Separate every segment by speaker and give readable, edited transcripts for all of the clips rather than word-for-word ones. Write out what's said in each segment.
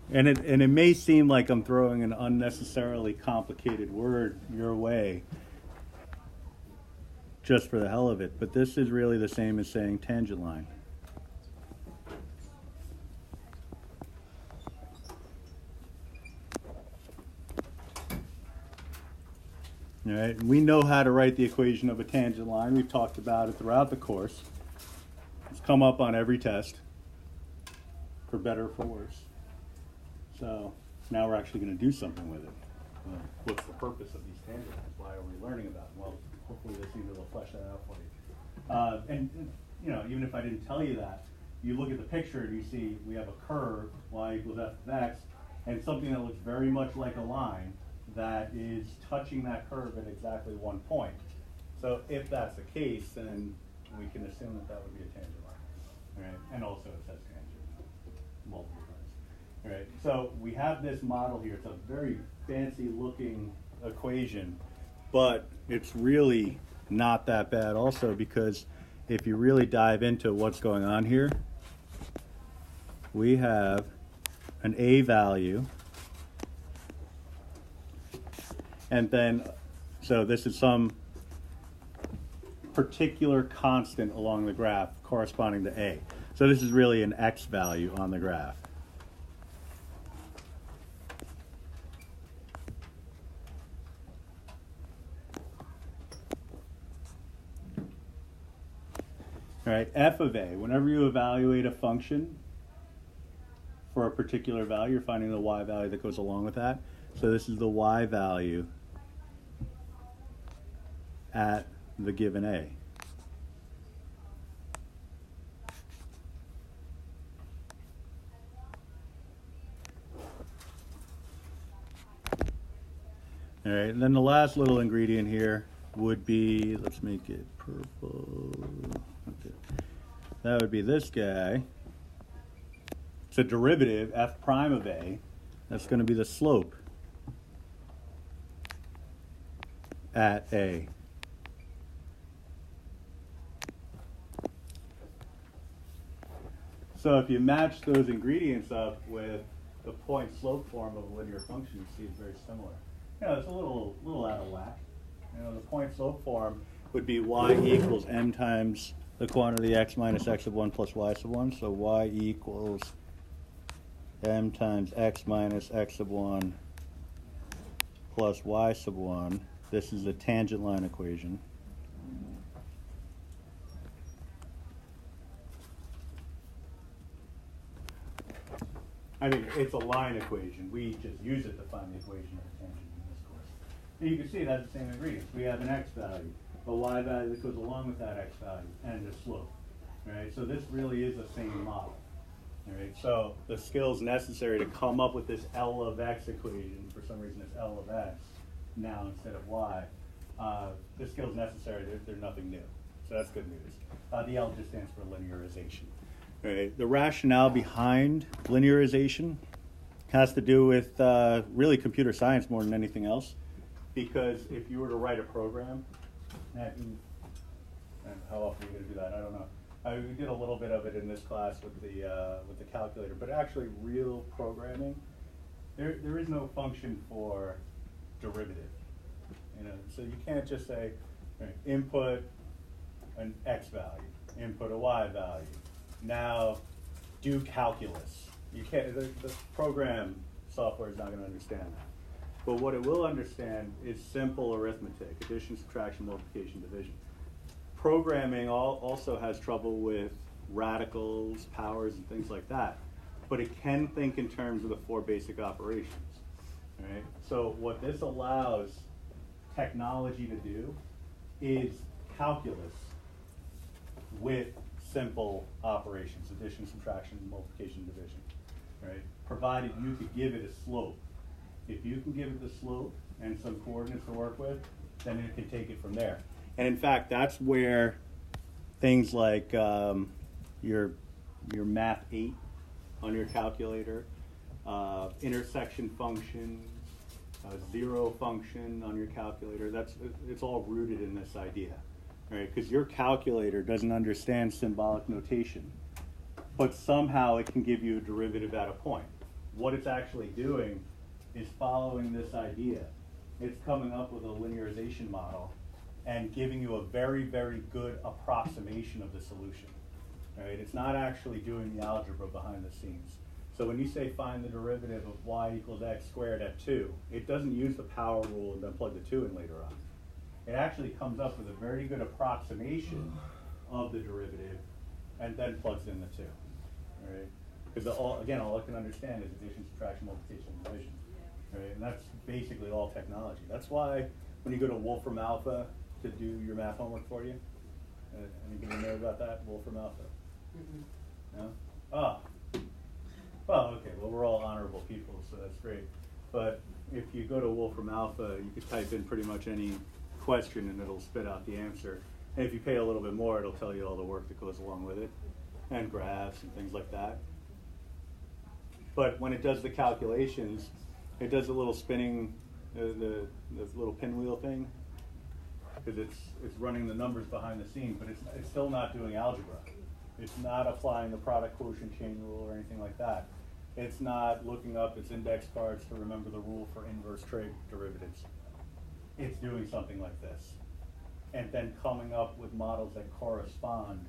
Speaker 1: And it may seem like I'm throwing an unnecessarily complicated word your way just for the hell of it, but this is really the same as saying tangent line. All right, we know how to write the equation of a tangent line. We've talked about it throughout the course. It's come up on every test, for better or for worse. So now we're actually going to do something with it. What's the purpose of these tangent lines? Why are we learning about them? Well, hopefully this evening will flesh that out for you. And you know, even if I didn't tell you that, you look at the picture and you see we have a curve, y equals f of x, and something that looks very much like a line that is touching that curve at exactly one point. So if that's the case, then we can assume that that would be a tangent line, right? And also it says tangent multiple times. All right, so we have this model here. It's a very fancy looking equation, but it's really not that bad also, because if you really dive into what's going on here, we have an a value, and then, so this is some particular constant along the graph corresponding to a. So this is really an x value on the graph. All right, f of a, whenever you evaluate a function for a particular value, you're finding the y value that goes along with that. So this is the y value at the given a. All right, and then the last little ingredient here would be, let's make it purple. Okay. That would be this guy. It's a derivative, f prime of a. That's going to be the slope at a. So if you match those ingredients up with the point slope form of a linear function, you see it's very similar. You know, it's a little out of whack. You know, the point slope form would be y equals m times the quantity x minus x sub 1 plus y sub 1. So y equals m times x minus x sub 1 plus y sub 1. This is a tangent line equation. I mean, it's a line equation. We just use it to find the equation of a tangent in this course. And you can see that's the same ingredients. We have an x value, a y value that goes along with that x value, and a slope. Right? So this really is the same model. All right? So the skills necessary to come up with this L of x equation, for some reason it's L of x now instead of y, the skills necessary, they're nothing new. So that's good news. The L just stands for linearization. Right. The rationale behind linearization has to do with really computer science more than anything else. Because if you were to write a program, and how often are you going to do that? I don't know. We did a little bit of it in this class with the calculator, but actually real programming, there is no function for derivative. You know, so you can't just say input an x value, input a y value. Now, do calculus. You can't. The program software is not going to understand that. But what it will understand is simple arithmetic: addition, subtraction, multiplication, division. Programming also has trouble with radicals, powers, and things like that. But it can think in terms of the four basic operations. Right? So what this allows technology to do is calculus with simple operations: addition, subtraction, multiplication, division, right? Provided you could give it a slope. If you can give it the slope and some coordinates to work with, then it can take it from there. And in fact, that's where things like your math 8 on your calculator, intersection functions, zero function on your calculator, it's all rooted in this idea. Right, because your calculator doesn't understand symbolic notation, but somehow it can give you a derivative at a point. what it's actually doing is following this idea. It's coming up with a linearization model and giving you a very, very good approximation of the solution. Right? It's not actually doing the algebra behind the scenes. So when you say find the derivative of y equals x squared at 2, it doesn't use the power rule and then plug the 2 in later on. It actually comes up with a very good approximation of the derivative and then plugs in the 2. Right? Because again, all it can understand is addition, subtraction, multiplication, and division. Right? And that's basically all technology. That's why when you go to Wolfram Alpha to do your math homework for you, anybody know about that, Wolfram Alpha? No? Oh. Well, okay, well, we're all honorable people, so that's great. But if you go to Wolfram Alpha, you could type in pretty much any question and it'll spit out the answer. And if you pay a little bit more, it'll tell you all the work that goes along with it, and graphs and things like that. But when it does the calculations, it does a little spinning, the little pinwheel thing, because it's running the numbers behind the scenes, but it's still not doing algebra. It's not applying the product quotient chain rule or anything like that. It's not looking up its index cards to remember the rule for inverse trig derivatives. It's doing something like this. And then coming up with models that correspond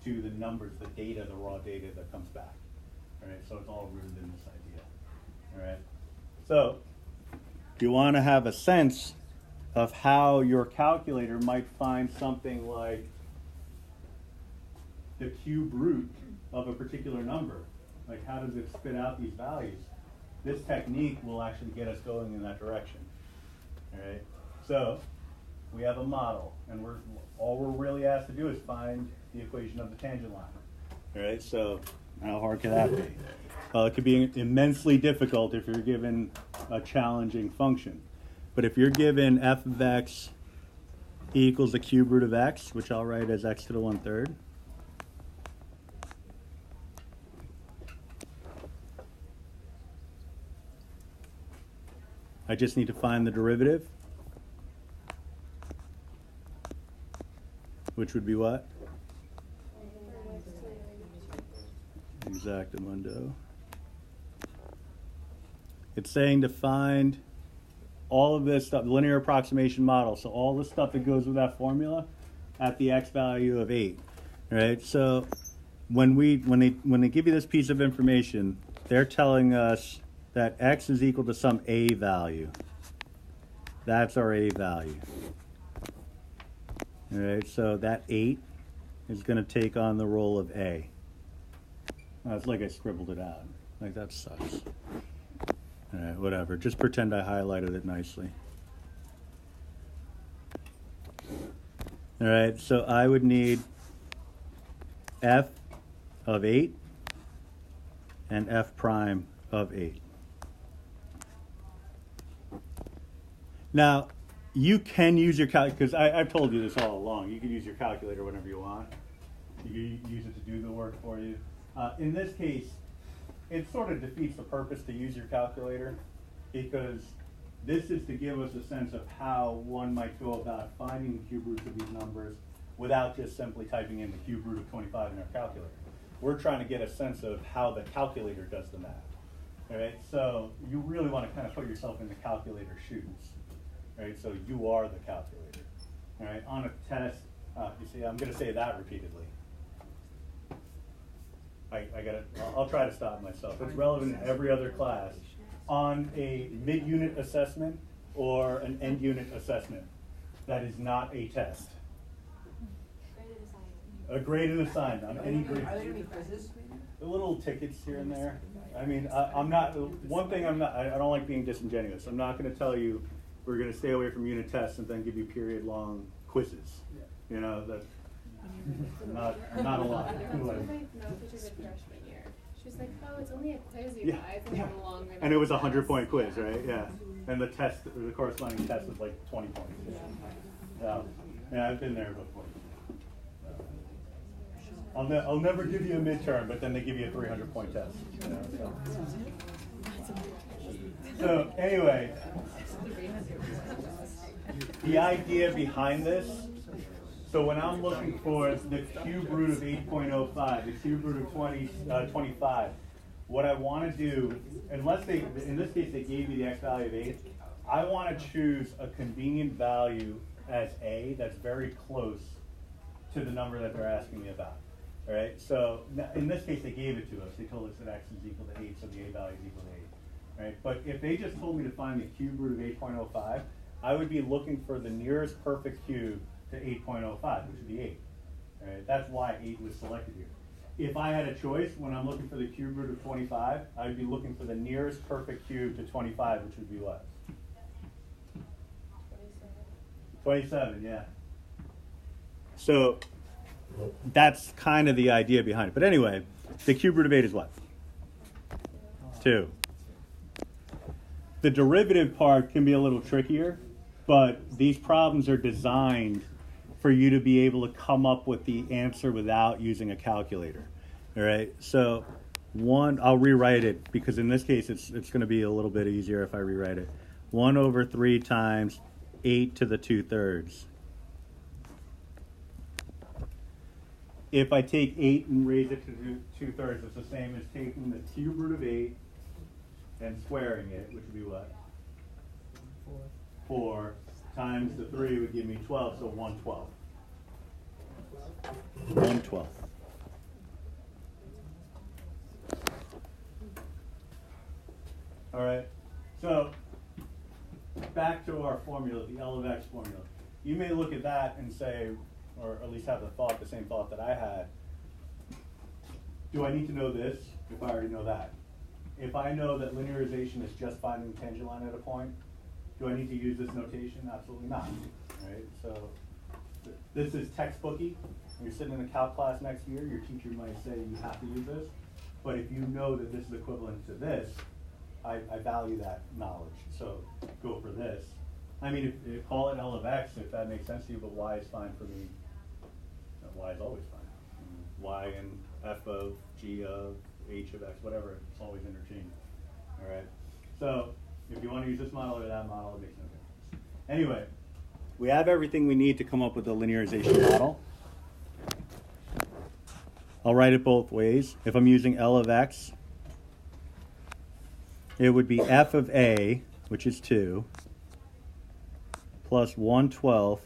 Speaker 1: to the numbers, the data, the raw data that comes back. All right, so it's all rooted in this idea. All right. So you want to have a sense of how your calculator might find something like the cube root of a particular number. Like, how does it spit out these values? This technique will actually get us going in that direction. All right. So we have a model, and all we're really asked to do is find the equation of the tangent line. All right. So how hard can that be? Well, it could be immensely difficult if you're given a challenging function. But if you're given f of x equals the cube root of x, which I'll write as x to the 1/3, I just need to find the derivative, which would be what? Exactamundo. It's saying to find all of this stuff, the linear approximation model, so all the stuff that goes with that formula at the x value of 8. Right? So when they give you this piece of information, they're telling us that x is equal to some a value. That's our a value. All right, so that 8 is going to take on the role of a. It's like I scribbled it out. Like, that sucks. All right, whatever. Just pretend I highlighted it nicely. All right, so I would need f of 8 and f prime of 8. Now, you can use your calculator, because I've told you this all along. You can use your calculator whenever you want. You can use it to do the work for you. In this case, it sort of defeats the purpose to use your calculator, because this is to give us a sense of how one might go about finding the cube roots of these numbers without just simply typing in the cube root of 25 in our calculator. We're trying to get a sense of how the calculator does the math. All right, so you really want to kind of put yourself in the calculator's shoes. Right, so you are the calculator. All right, on a test, you see, I'm going to say that repeatedly. I'll try to stop myself. It's relevant in every other class. On a mid-unit assessment or an end-unit assessment, that is not a test. A graded assignment on any grade.
Speaker 2: Are there any quizzes?
Speaker 1: The little tickets here and there. I mean, I'm not. One thing I don't like being disingenuous. I'm not going to tell you we're going to stay away from unit tests and then give you period-long quizzes. You know, that's not a lot.
Speaker 3: That's one of my teachers at freshman year. She was like, "Oh, it's only a quiz, you guys."
Speaker 1: And it was a 100-point quiz, right? Yeah. And the corresponding test was like 20 points. Yeah, I've been there before. I'll never give you a midterm, but then they give you a 300-point test. You know, so anyway, the idea behind this, so when I'm looking for the cube root of 8.05, the cube root of 25, what I want to do, unless they, in this case, they gave me the x value of 8, I want to choose a convenient value as a that's very close to the number that they're asking me about. All right, so in this case, they gave it to us. They told us that x is equal to 8, so the a value is equal to 8. Right? But if they just told me to find the cube root of 8.05, I would be looking for the nearest perfect cube to 8.05, which would be 8. Right? That's why 8 was selected here. If I had a choice, when I'm looking for the cube root of 25, I would be looking for the nearest perfect cube to 25, which would be what? 27, yeah. So that's kind of the idea behind it. But anyway, the cube root of 8 is what? 2. The derivative part can be a little trickier, but these problems are designed for you to be able to come up with the answer without using a calculator. All right, so I'll rewrite it because in this case it's going to be a little bit easier if I rewrite it. 1 over 3 times 8 to the 2/3. If I take 8 and raise it to 2/3, it's the same as taking the cube root of 8 and squaring it, which would be what? 4 times the 3 would give me 12, so 1/12. 1/12. All right, so back to our formula, the L of x formula. You may look at that and say, or at least have the same thought that I had. Do I need to know this if I already know that? If I know that linearization is just finding the tangent line at a point, do I need to use this notation? Absolutely not. Right? So this is textbooky. When you're sitting in a calc class next year, your teacher might say you have to use this. But if you know that this is equivalent to this, I value that knowledge. So go for this. I mean, if call it L of x if that makes sense to you, but y is fine for me. Y is always fine. Y and f of g of h of x, whatever, it's always interchangeable. All right. So if you want to use this model or that model, it makes no difference. Anyway, we have everything we need to come up with a linearization model. I'll write it both ways. If I'm using L of x, it would be f of a, which is 2, plus 1/12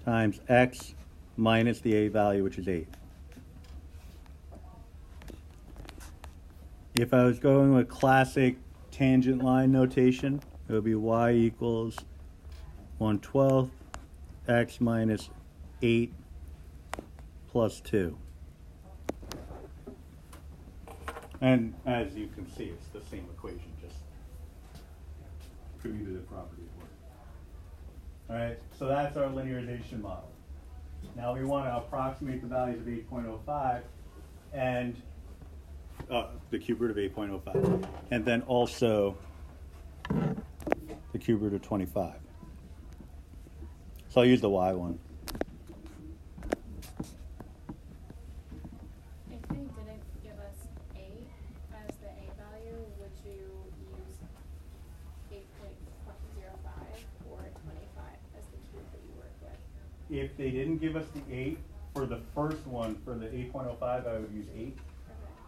Speaker 1: times x minus the a value, which is 8. If I was going with classic tangent line notation, it would be y equals 1/12 x minus 8 plus 2. And as you can see, it's the same equation, just commutative property of work. All right, so that's our linearization model. Now we want to approximate the values of 8.05 and the cube root of 8.05, and then also the cube root of 25. So I'll use the y one.
Speaker 3: If they didn't give us 8 as the a value, would you use 8.05 or 25 as the cube that you work with?
Speaker 1: If they didn't give us the 8 for the first one, for the 8.05, I would use 8.
Speaker 3: Okay.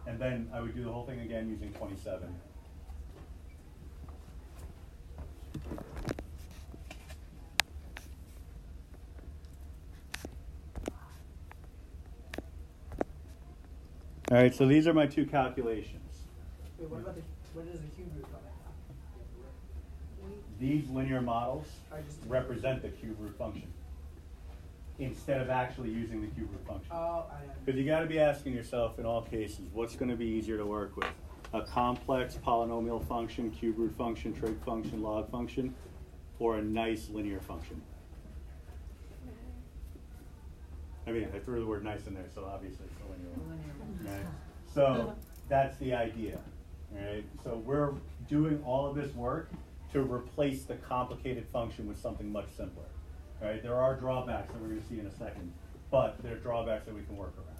Speaker 1: And then I would do the whole thing again using 27. All right, so these are my two calculations.
Speaker 2: Wait, what is the cube root of it?
Speaker 1: These linear models represent the cube root function instead of actually using the cube root function.
Speaker 2: Oh,
Speaker 1: Because you got to be asking yourself in all cases, what's going to be easier to work with? A complex polynomial function, cube root function, trig function, log function, or a nice linear function? I mean, I threw the word nice in there, so obviously it's a linear one. Right? So that's the idea. Right? So we're doing all of this work to replace the complicated function with something much simpler. Right? There are drawbacks that we're going to see in a second, but there are drawbacks that we can work around.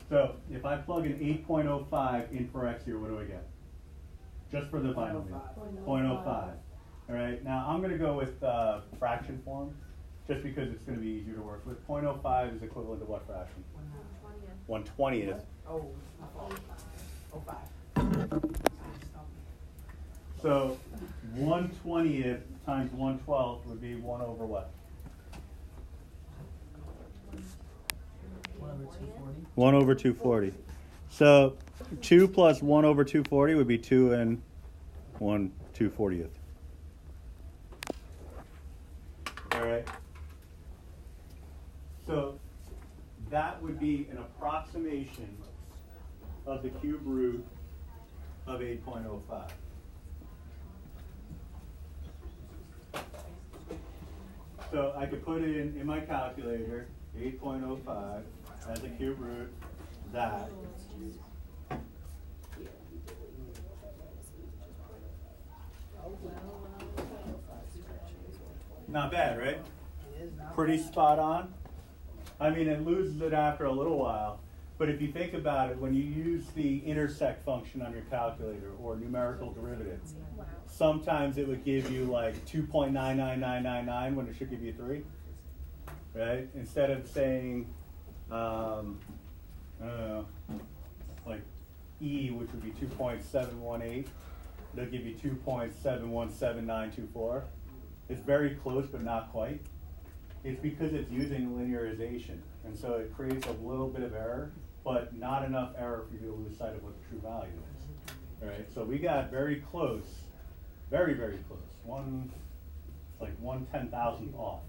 Speaker 1: So if I plug in 8.05 in for x here, what do I get? Just for the binomial. 0.05. All right. Now I'm going to go with fraction form, just because it's going to be easier to work with. 0.05 is equivalent to what fraction? 1/20th.
Speaker 2: Oh, Oh, 5.
Speaker 1: So 1/20th times 1/12 would be 1 over what?
Speaker 2: 1 over 240.
Speaker 1: 1 over 240. So 2 plus 1 over 240 would be 2 and 1 2/40th. All right. So that would be an approximation of the cube root of 8.05. So I could put in my calculator 8.05 as a cube root that. Not bad, right?
Speaker 2: It is not
Speaker 1: Pretty
Speaker 2: bad.
Speaker 1: spot on. I mean, it loses it after a little while, but if you think about it, when you use the intersect function on your calculator or numerical derivatives,
Speaker 3: Wow.
Speaker 1: sometimes it would give you like 2.99999 when it should give you 3, right? Instead of saying, I don't know, like E, which would be 2.718, they'll give you 2.717924. It's very close, but not quite. It's because it's using linearization, and so it creates a little bit of error, but not enough error for you to lose sight of what the true value is. All right, so we got very close, very, very close. Like 1/10,000th off.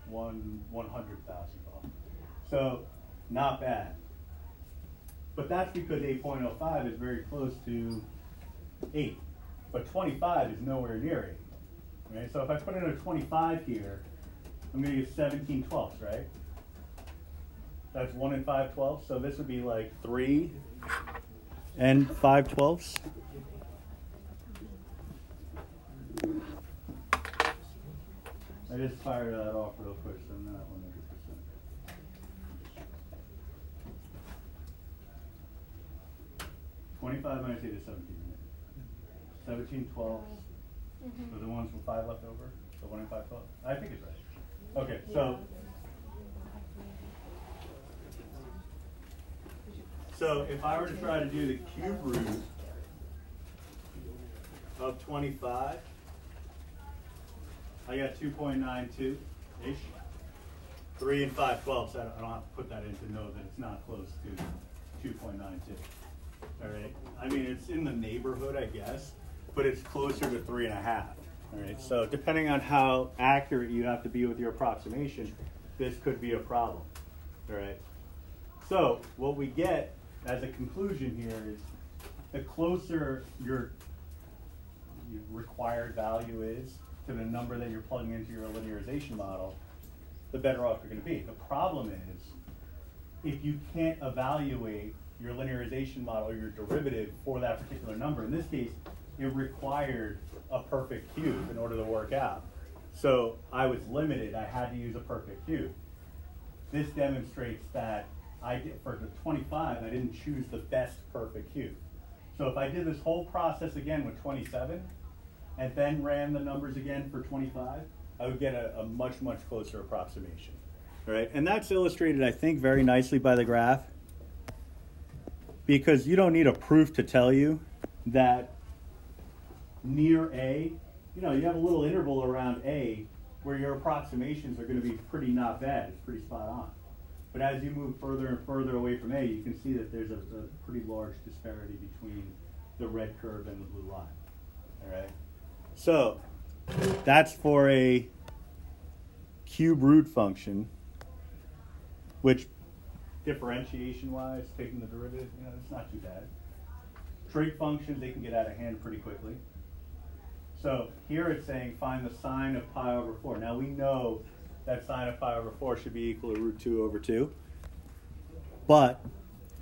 Speaker 1: 1/100,000th off. So not bad. But that's because 8.05 is very close to 8. But 25 is nowhere near 8. Right? So if I put in a 25 here, I'm going to get 17/12ths, right? That's 1 and 5/12ths. So this would be like 3 and 5/12ths. I just fired that off real quick, so I'm not 100%. 25 minus 8 is 17. 17/12ths. So the ones with 5 left over? So 1 and 5/12? I think it's right. Okay, so if I were to try to do the cube root of 25, I got 2.92-ish. 3 and 5/12ths, I don't have to put that in to know that it's not close to 2.92. All right, I mean, it's in the neighborhood, I guess, but it's closer to 3.5. All right, so depending on how accurate you have to be with your approximation, this could be a problem. All right, so what we get as a conclusion here is the closer your required value is to the number that you're plugging into your linearization model, the better off you're going to be. The problem is, if you can't evaluate your linearization model or your derivative for that particular number, in this case, it required a perfect cube in order to work out. So I was limited, I had to use a perfect cube. This demonstrates that for the 25, I didn't choose the best perfect cube. So if I did this whole process again with 27, and then ran the numbers again for 25, I would get a much, much closer approximation. All right? And that's illustrated, I think, very nicely by the graph, because you don't need a proof to tell you that near A, you have a little interval around A where your approximations are going to be pretty not bad. It's pretty spot on. But as you move further and further away from A, you can see that there's a pretty large disparity between the red curve and the blue line. All right? So that's for a cube root function, which differentiation-wise, taking the derivative, it's not too bad. Trig functions, they can get out of hand pretty quickly. So here it's saying find the sine of pi over 4. Now we know that sine of pi over 4 should be equal to root 2 over 2. But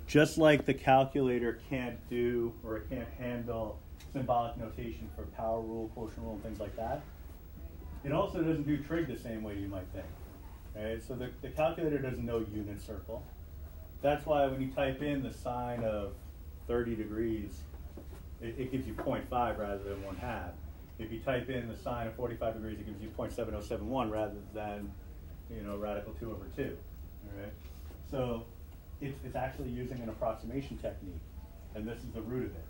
Speaker 1: just like the calculator can't do, or it can't handle symbolic notation for power rule, quotient rule, and things like that, it also doesn't do trig the same way you might think. Right? So the calculator doesn't know unit circle. That's why when you type in the sine of 30 degrees, it gives you 0.5 rather than 1/2. If you type in the sine of 45 degrees, it gives you 0.7071 rather than, radical 2 over 2. All right? So it's actually using an approximation technique, and this is the root of it.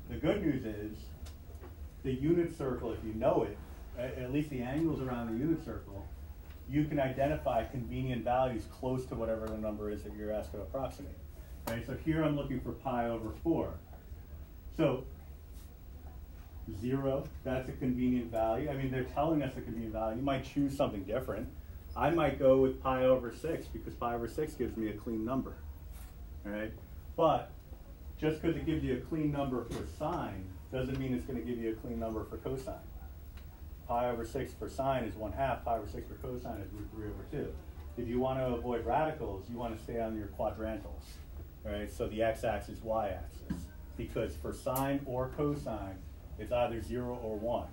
Speaker 1: The good news is, the unit circle, if you know it, at least the angles around the unit circle, you can identify convenient values close to whatever the number is that you're asked to approximate. Right, so here I'm looking for pi over 4. So 0, that's a convenient value. I mean, they're telling us a convenient value. You might choose something different. I might go with pi over 6 because pi over 6 gives me a clean number. All right? But just because it gives you a clean number for sine doesn't mean it's going to give you a clean number for cosine. Pi over 6 for sine is 1/2. Pi over 6 for cosine is √3/2. If you want to avoid radicals, you want to stay on your quadrantals. All right? So the x-axis, y-axis. Because for sine or cosine, it's either 0 or 1.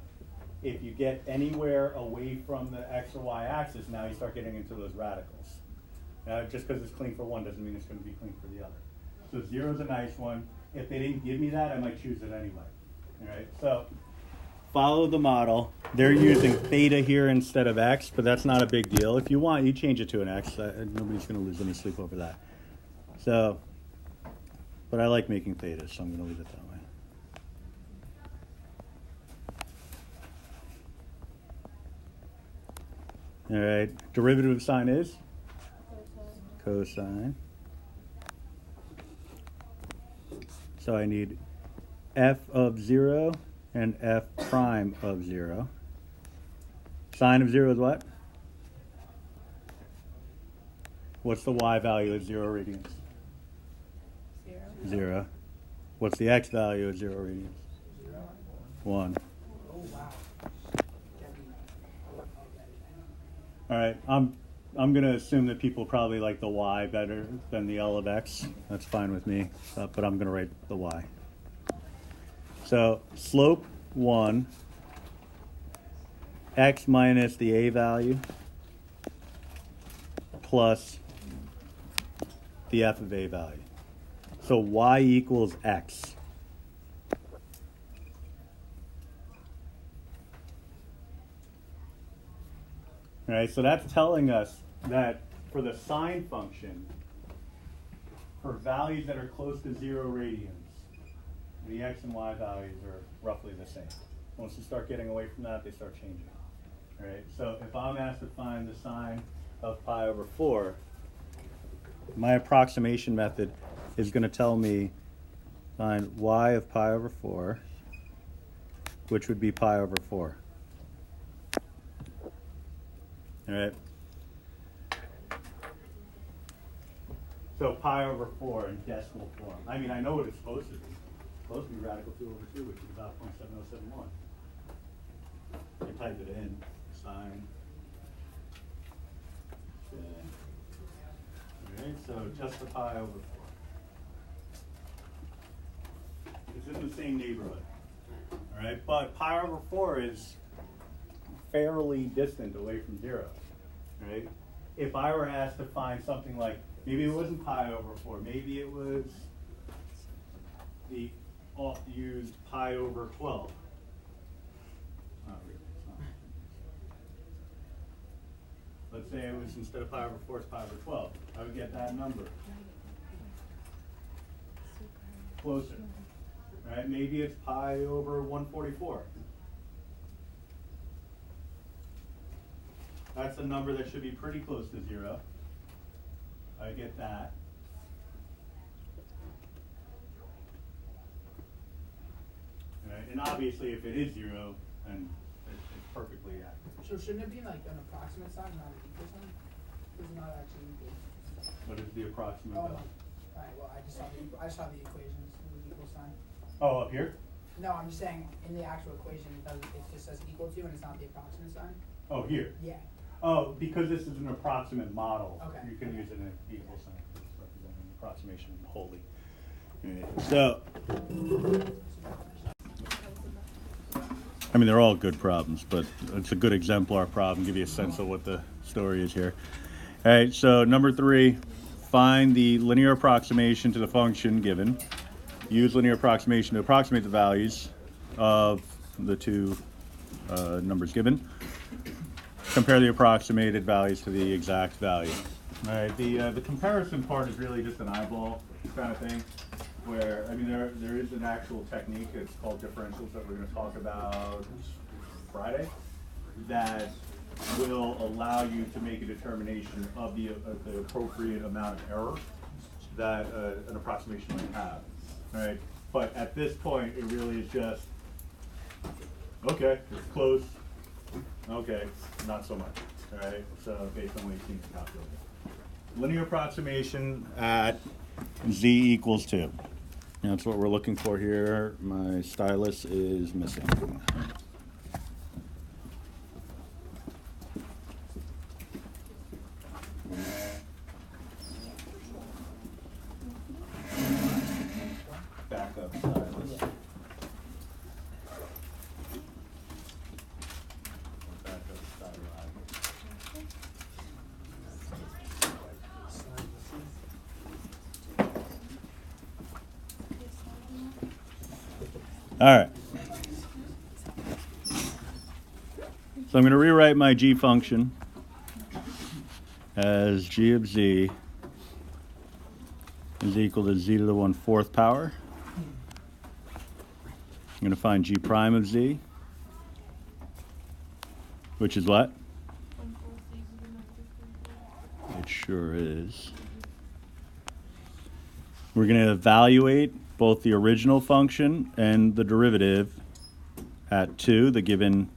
Speaker 1: If you get anywhere away from the x or y axis, now you start getting into those radicals. Just because it's clean for one doesn't mean it's going to be clean for the other. So 0 is a nice one. If they didn't give me that, I might choose it anyway. All right, so follow the model. They're using theta here instead of x, but that's not a big deal. If you want, you change it to an x. Nobody's going to lose any sleep over that. So, but I like making theta, so I'm going to leave it that way. All right, derivative of sine is? Cosine. So I need f of 0 and f prime of 0. Sine of 0 is what? What's the y value at 0 radians? 0. What's the x value at 0 radians? 1. All right, I'm going to assume that people probably like the y better than the L of x. That's fine with me, but I'm going to write the y. So slope 1, x minus the a value, plus the f of a value. So y equals x. All right, so that's telling us that for the sine function, for values that are close to 0 radians, the x and y values are roughly the same. Once you start getting away from that, they start changing. All right, so if I'm asked to find the sine of pi over 4, my approximation method is going to tell me find y of pi over 4, which would be pi over 4. All right. So pi over 4 in decimal form. I mean, I know what it's supposed to be. It's supposed to be radical 2 over 2, which is about 0.7071. I type it in, sine. Okay. All right, so just the pi over 4. It's in the same neighborhood. All right, but pi over 4 is fairly distant away from 0, right? If I were asked to find something like, maybe it wasn't pi over 4, maybe it was the oft-used pi over 12. Not really, it's not. Let's say it was, instead of pi over 4, it's pi over 12. I would get that number. Closer, right? Maybe it's pi over 144. That's a number that should be pretty close to 0. I get that. Right? And obviously, if it is 0, then it's perfectly accurate.
Speaker 2: So shouldn't it be like an approximate sign, not an equal sign? Because it's not actually equal.
Speaker 1: What is the approximate
Speaker 2: Oh,
Speaker 1: value?
Speaker 2: alright, well, I just saw the equations with equal sign.
Speaker 1: Oh, up here?
Speaker 2: No, I'm just saying, in the actual equation, it just says equal to, and it's not the approximate sign?
Speaker 1: Oh, here.
Speaker 2: Yeah.
Speaker 1: Oh, because this is an approximate model,
Speaker 2: Okay.
Speaker 1: you can use it in an equal sign. It's representing approximation wholly. Right. So, I mean, they're all good problems, but it's a good exemplar problem, give you a sense of what the story is here. All right, so number 3, find the linear approximation to the function given. Use linear approximation to approximate the values of the two numbers given. Compare the approximated values to the exact value. All right, the comparison part is really just an eyeball kind of thing, where, I mean, there is an actual technique, it's called differentials, that we're gonna talk about Friday, that will allow you to make a determination of the appropriate amount of error that an approximation might have, right? But at this point, it really is just, okay, it's close, okay, not so much, all right? So based on what you've seen in calculator. Linear approximation at z equals 2. That's what we're looking for here. My stylus is missing. Backup stylus. Backup stylus. All right. So I'm going to rewrite my g function as g of z is equal to z to the 1/4 power. I'm going to find g prime of z, which is what? It sure is. We're going to evaluate both the original function and the derivative at 2, the given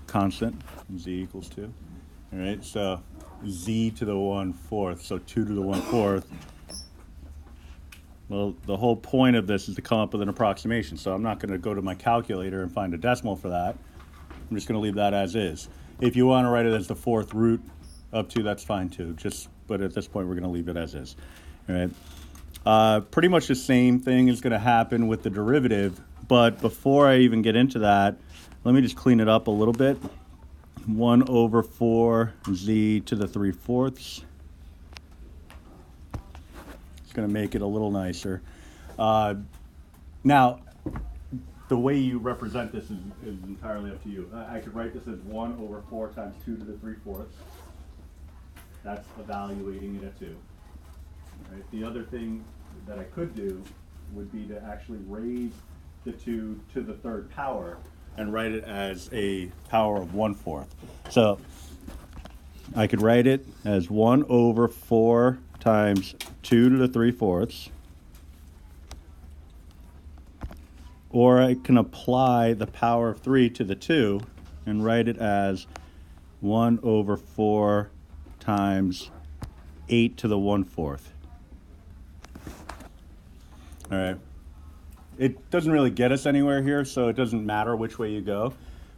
Speaker 1: constant, z equals 2. All right, so z to the 1/4, so 2 to the 1/4. Well, the whole point of this is to come up with an approximation, so I'm not going to go to my calculator and find a decimal for that. I'm just going to leave that as is. If you want to write it as the 4th root of 2, that's fine too. But at this point, we're going to leave it as is. All right. Pretty much the same thing is going to happen with the derivative, but before I even get into that, let me just clean it up a little bit. 1/4 z to the 3/4. It's going to make it a little nicer. Now, the way you represent this is entirely up to you. I could write this as 1/4 times 2 to the 3/4. That's evaluating it at 2. Right. The other thing that I could do would be to actually raise the 2 to the 3rd power and write it as a power of 1/4. So I could write it as 1/4 times 2 to the 3/4. Or I can apply the power of 3 to the 2 and write it as 1/4 times 8 to the 1/4. All right. It doesn't really get us anywhere here, so it doesn't matter which way you go.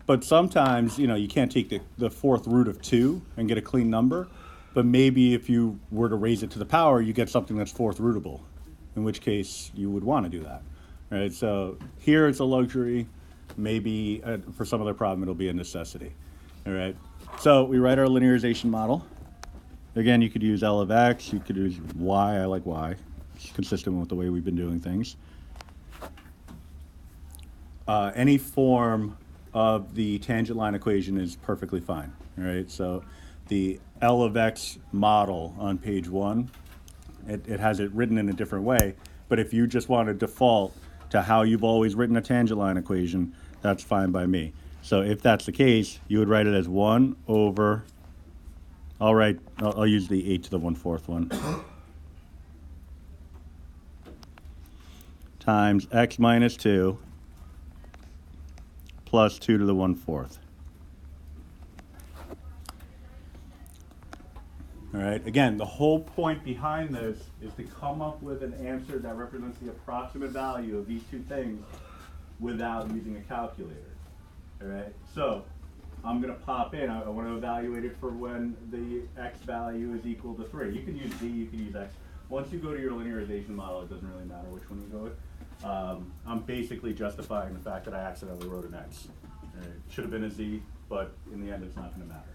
Speaker 1: But sometimes, you can't take the 4th root of 2 and get a clean number. But maybe if you were to raise it to the power, you get something that's 4th rootable, in which case you would want to do that. All right. So here it's a luxury. Maybe for some other problem, it'll be a necessity. All right. So we write our linearization model. Again, you could use L of x. You could use y. I like y. It's consistent with the way we've been doing things. Any form of the tangent line equation is perfectly fine. All right. So the L of x model on page 1, it has it written in a different way. But if you just want to default to how you've always written a tangent line equation, that's fine by me. So if that's the case, you would write it as 1/. I'll use the 8 to the 1/4 one. Times x minus 2 plus 2 to the 1/4. All right, again, the whole point behind this is to come up with an answer that represents the approximate value of these two things without using a calculator. All right, so I'm going to pop in. I want to evaluate it for when the x value is equal to 3. You can use z, you can use x. Once you go to your linearization model, it doesn't really matter which one you go with. I'm basically justifying the fact that I accidentally wrote an x. All right. Should have been a z, but in the end, it's not going to matter.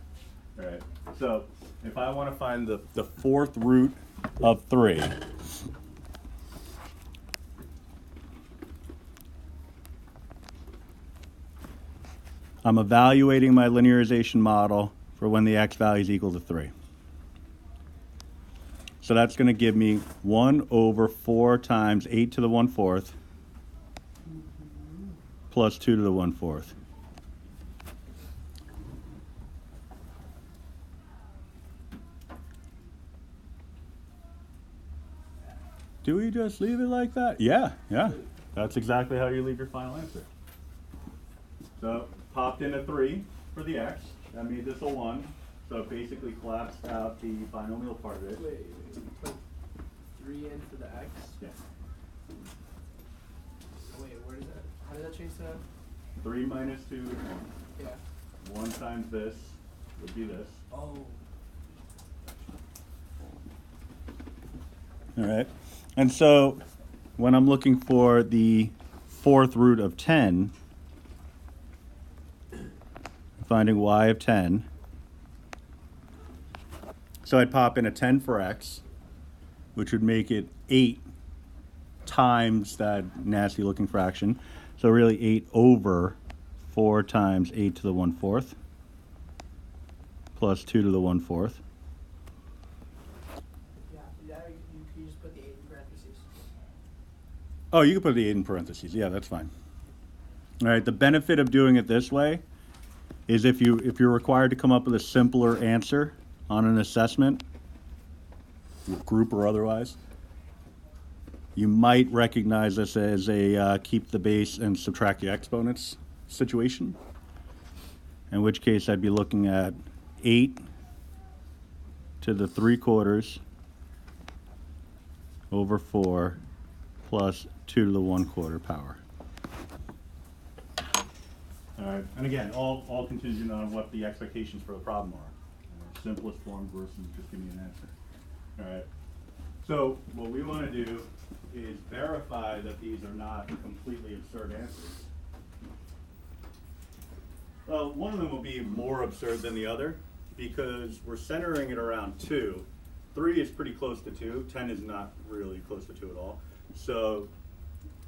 Speaker 1: All right. So if I want to find the 4th root of 3, I'm evaluating my linearization model for when the x value is equal to 3. So that's going to give me 1 over 4 times 8 to the 1/4 plus 2 to the 1/4. Do we just leave it like that? Yeah. That's exactly how you leave your final answer. So popped in a 3 for the x. That made this a 1. So it basically collapsed out the binomial part of it.
Speaker 2: Wait, put 3 in for the x?
Speaker 1: Yeah.
Speaker 2: Wait, where does that, how did that change to?
Speaker 1: 3 minus 2 is 1.
Speaker 2: Yeah.
Speaker 1: 1 times this would be this.
Speaker 2: Oh.
Speaker 1: All right. And so when I'm looking for the 4th root of 10, finding y of 10, so I'd pop in a 10 for x, which would make it 8 times that nasty looking fraction. So really 8 over 4 times 8 to the 1/4 plus 2 to the 1/4.
Speaker 2: Yeah, you just put the 8 in parentheses.
Speaker 1: Oh, you can put the 8 in parentheses. Yeah, that's fine. All right, the benefit of doing it this way is if you're required to come up with a simpler answer on an assessment, group or otherwise, you might recognize this as a keep the base and subtract the exponents situation, in which case I'd be looking at 8 to the 3/4 over 4 plus 2 to the 1/4 power. All right, and again, all contingent on what the expectations for the problem are. Simplest form versus just give me an answer. All right, so what we want to do is verify that these are not completely absurd answers. Well, one of them will be more absurd than the other because we're centering it around 2. 3 is pretty close to 2. 10 is not really close to 2 at all. So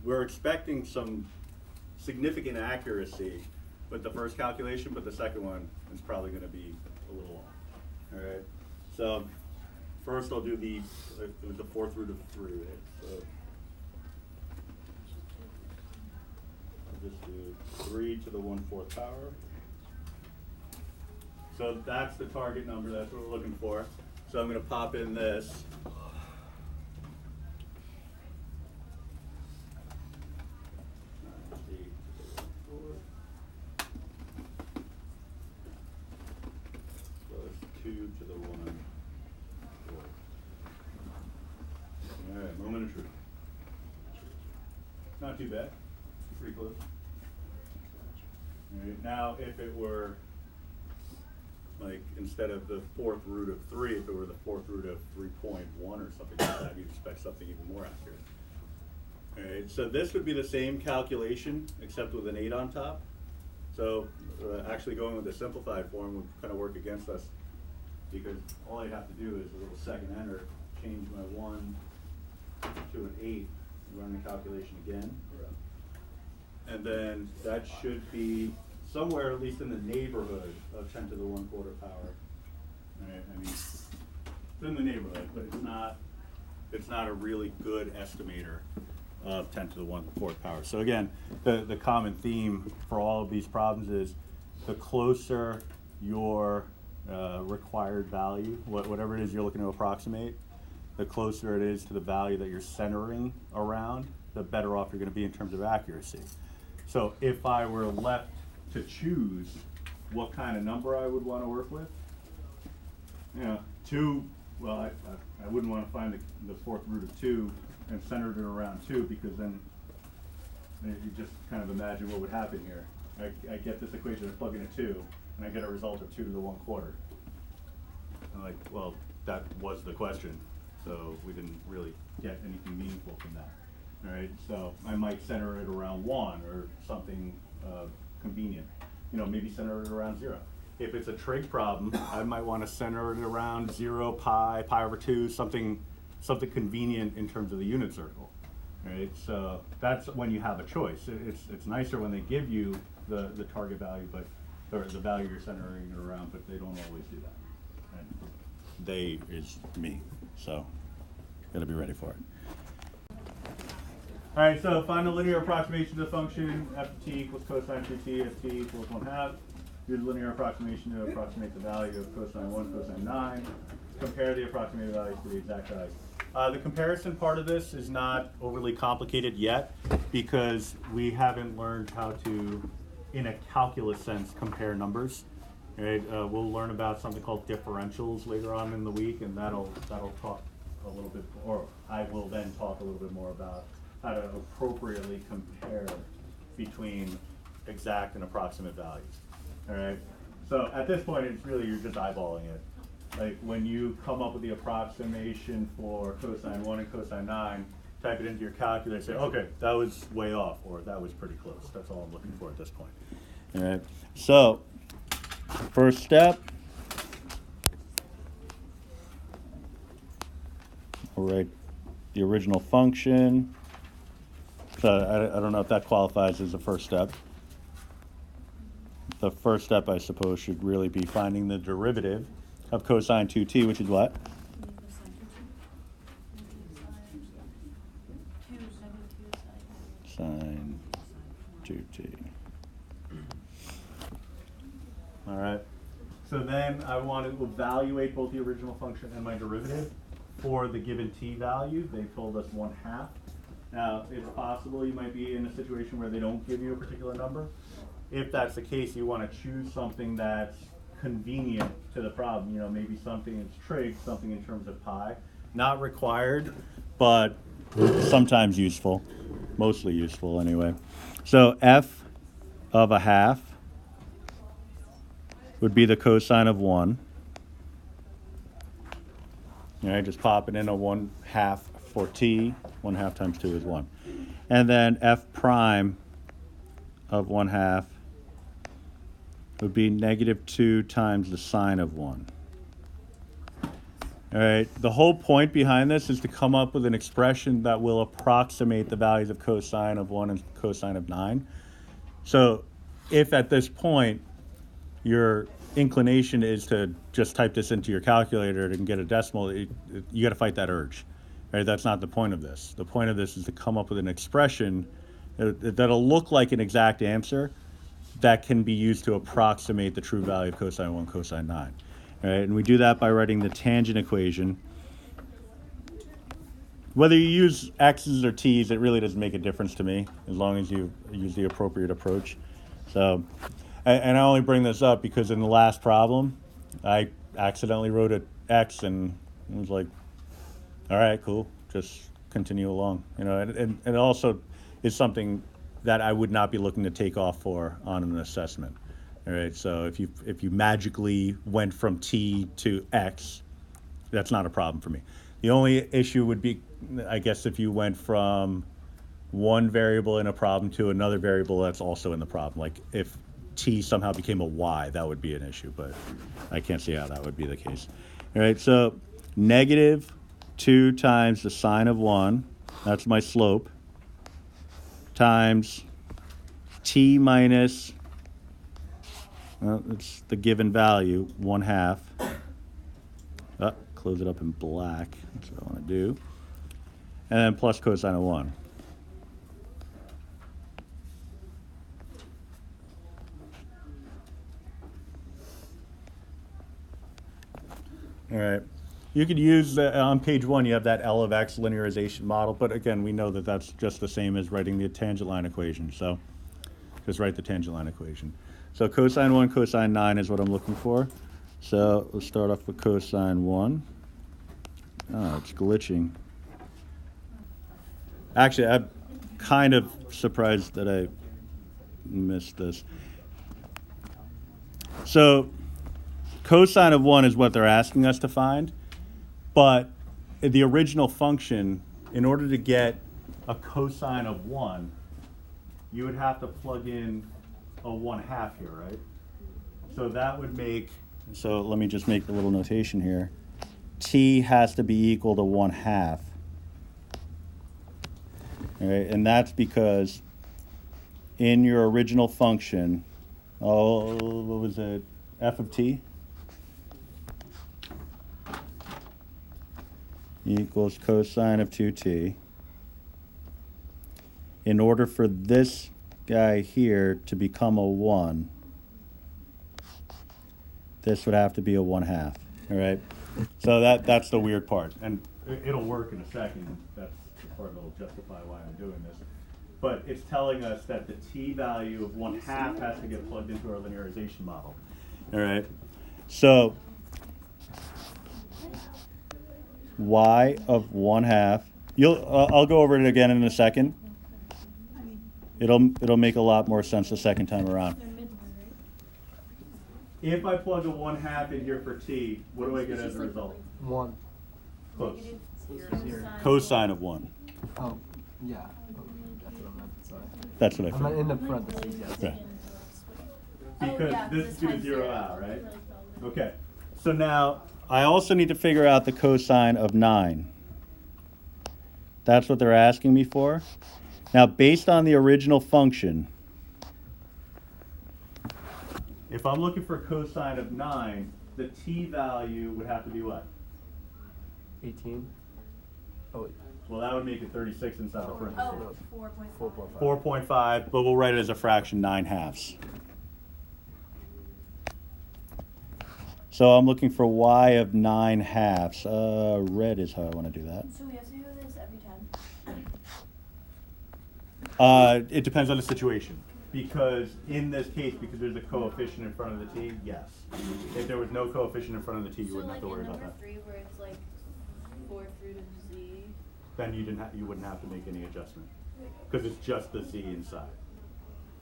Speaker 1: we're expecting some significant accuracy with the first calculation, but the second one is probably going to be a little off. All right. So first I'll do the 4th root of 3. Right? So I'll just do 3 to the 1/4 power. So that's the target number. That's what we're looking for. So I'm going to pop in this. Plus 2 to the 1/4. All right, moment of truth. Not too bad. Pretty close. All right, now if it were like instead of the 4th root of 3, if it were the 4th root of 3.1 or something like that, you'd expect something even more accurate. All right, so this would be the same calculation except with an 8 on top. So actually going with the simplified form would kind of work against us because all I have to do is a little second enter, change my 1 to an 8, run the calculation again. And then that should be somewhere at least in the neighborhood of 10 to the 1/4 power. Right? I mean, it's in the neighborhood, but it's not a really good estimator of 10 to the 1/4 power. So again, the common theme for all of these problems is the closer your required value, whatever it is you're looking to approximate, the closer it is to the value that you're centering around, the better off you're going to be in terms of accuracy. So if I were left to choose what kind of number I would want to work with, 2, well, I wouldn't want to find the 4th root of 2 and center it around 2 because then you just kind of imagine what would happen here. I get this equation, I plug in a 2, and I get a result of 2 to the 1/4. I'm like, well, that was the question, so we didn't really get anything meaningful from that. All right, so I might center it around 1 or something convenient. Maybe center it around 0. If it's a trig problem, I might want to center it around 0, pi over 2, something convenient in terms of the unit circle. Right, so that's when you have a choice. It's nicer when they give you the target value, or the value you're centering it around, but they don't always do that. Right? They is me. So Got to be ready for it. All right, so find the linear approximation of the function f of t equals cosine 2t if t equals 1/2. Use linear approximation to approximate the value of cosine 1, cosine 9. Compare the approximated values to the exact values. The comparison part of this is not overly complicated yet because we haven't learned how to, in a calculus sense, compare numbers. Right? We'll learn about something called differentials later on in the week, and that'll talk a little bit, or I will then talk a little bit more about how to appropriately compare between exact and approximate values. All right. So at this point, it's really you're just eyeballing it. Like when you come up with the approximation for cosine 1 and cosine 9, type it into your calculator, say, okay, that was way off, or that was pretty close. That's all I'm looking for at this point. All right. So first step, we'll write the original function. So I don't know if that qualifies as the first step. The first step, I suppose, should really be finding the derivative of cosine 2t, which is what? Sine 2t. All right. So then I want to evaluate both the original function and my derivative for the given t value. They told us 1/2. Now, it's possible you might be in a situation where they don't give you a particular number. If that's the case, you want to choose something that's convenient to the problem. You know, maybe something that's trig, something in terms of pi. Not required, but sometimes useful. Mostly useful, anyway. So f of 1/2 would be the cosine of 1. All right, just pop it in a 1/2 for t. 1/2 times 2 is 1. And then f prime of 1/2 would be -2 times the sine of 1. All right, the whole point behind this is to come up with an expression that will approximate the values of cosine of 1 and cosine of 9. So if at this point your inclination is to just type this into your calculator and get a decimal, you got to fight that urge. Right? That's not the point of this. The point of this is to come up with an expression that'll look like an exact answer that can be used to approximate the true value of cosine 1, cosine 9. All right? And we do that by writing the tangent equation. Whether you use x's or t's, it really doesn't make a difference to me, as long as you use the appropriate approach. So, and I only bring this up because in the last problem, I accidentally wrote an x and it was like, all right, cool, just continue along. You know, and it also is something that I would not be looking to take off for on an assessment. All right, so if you magically went from t to x, that's not a problem for me. The only issue would be, I guess, if you went from one variable in a problem to another variable that's also in the problem. Like if t somehow became a y, that would be an issue, but I can't see how that would be the case. All right, so -2 times the sine of 1, that's my slope, times t minus, well, it's the given value, 1/2. Close it up in black, that's what I want to do. And then plus cosine of 1. All right. You could use, on page 1, you have that L of x linearization model, but again, we know that that's just the same as writing the tangent line equation, so just write the tangent line equation. So cosine 1, cosine 9 is what I'm looking for. So let's start off with cosine 1. Oh, it's glitching. Actually, I'm kind of surprised that I missed this. So cosine of 1 is what they're asking us to find, but the original function, in order to get a cosine of 1, you would have to plug in a 1/2 here, right? So that would make, so let me just make a little notation here. T has to be equal to 1/2. All right, and that's because in your original function, what was it, f of t? equals cosine of 2t. In order for this guy here to become a 1, this would have to be a 1/2, all right? So that's the weird part, and it'll work in a second. That's the part that'll justify why I'm doing this. But it's telling us that the t value of 1/2 has to get plugged into our linearization model, all right? So y of 1/2, I'll go over it again in a second. It'll make a lot more sense the second time around. If I plug a 1/2 in here for t, what do I get as a result?
Speaker 4: 1.
Speaker 1: Close.
Speaker 4: 0.
Speaker 1: Cosine of 1.
Speaker 4: Oh, yeah. That's what I meant. Sorry.
Speaker 1: That's what I
Speaker 4: I meant
Speaker 1: figured.
Speaker 4: in the parentheses, yes.
Speaker 1: Right.
Speaker 3: Oh,
Speaker 1: Because
Speaker 3: yeah,
Speaker 1: this is going to
Speaker 3: times
Speaker 1: zero
Speaker 3: zero.
Speaker 1: out, right? Okay. So now I also need to figure out the cosine of 9. That's what they're asking me for. Now, based on the original function, if I'm looking for cosine of 9, the t value would have to be what?
Speaker 4: 18. Oh, wait.
Speaker 1: Well, that would make it 36 inside the parentheses.
Speaker 3: Oh, 4.5.
Speaker 4: 4.5.
Speaker 1: 4.5, but we'll write it as a fraction 9/2. So I'm looking for y of 9/2. Red is how I want to do that.
Speaker 3: So we have to do this every time?
Speaker 1: It depends on the situation. Because in this case, because there's a coefficient in front of the t, yes. If there was no coefficient in front of the t, you wouldn't have to worry about that.
Speaker 3: So like in number 3 where it's like 4th root of z.
Speaker 1: Then you wouldn't have to make any adjustment. Because it's just the z inside.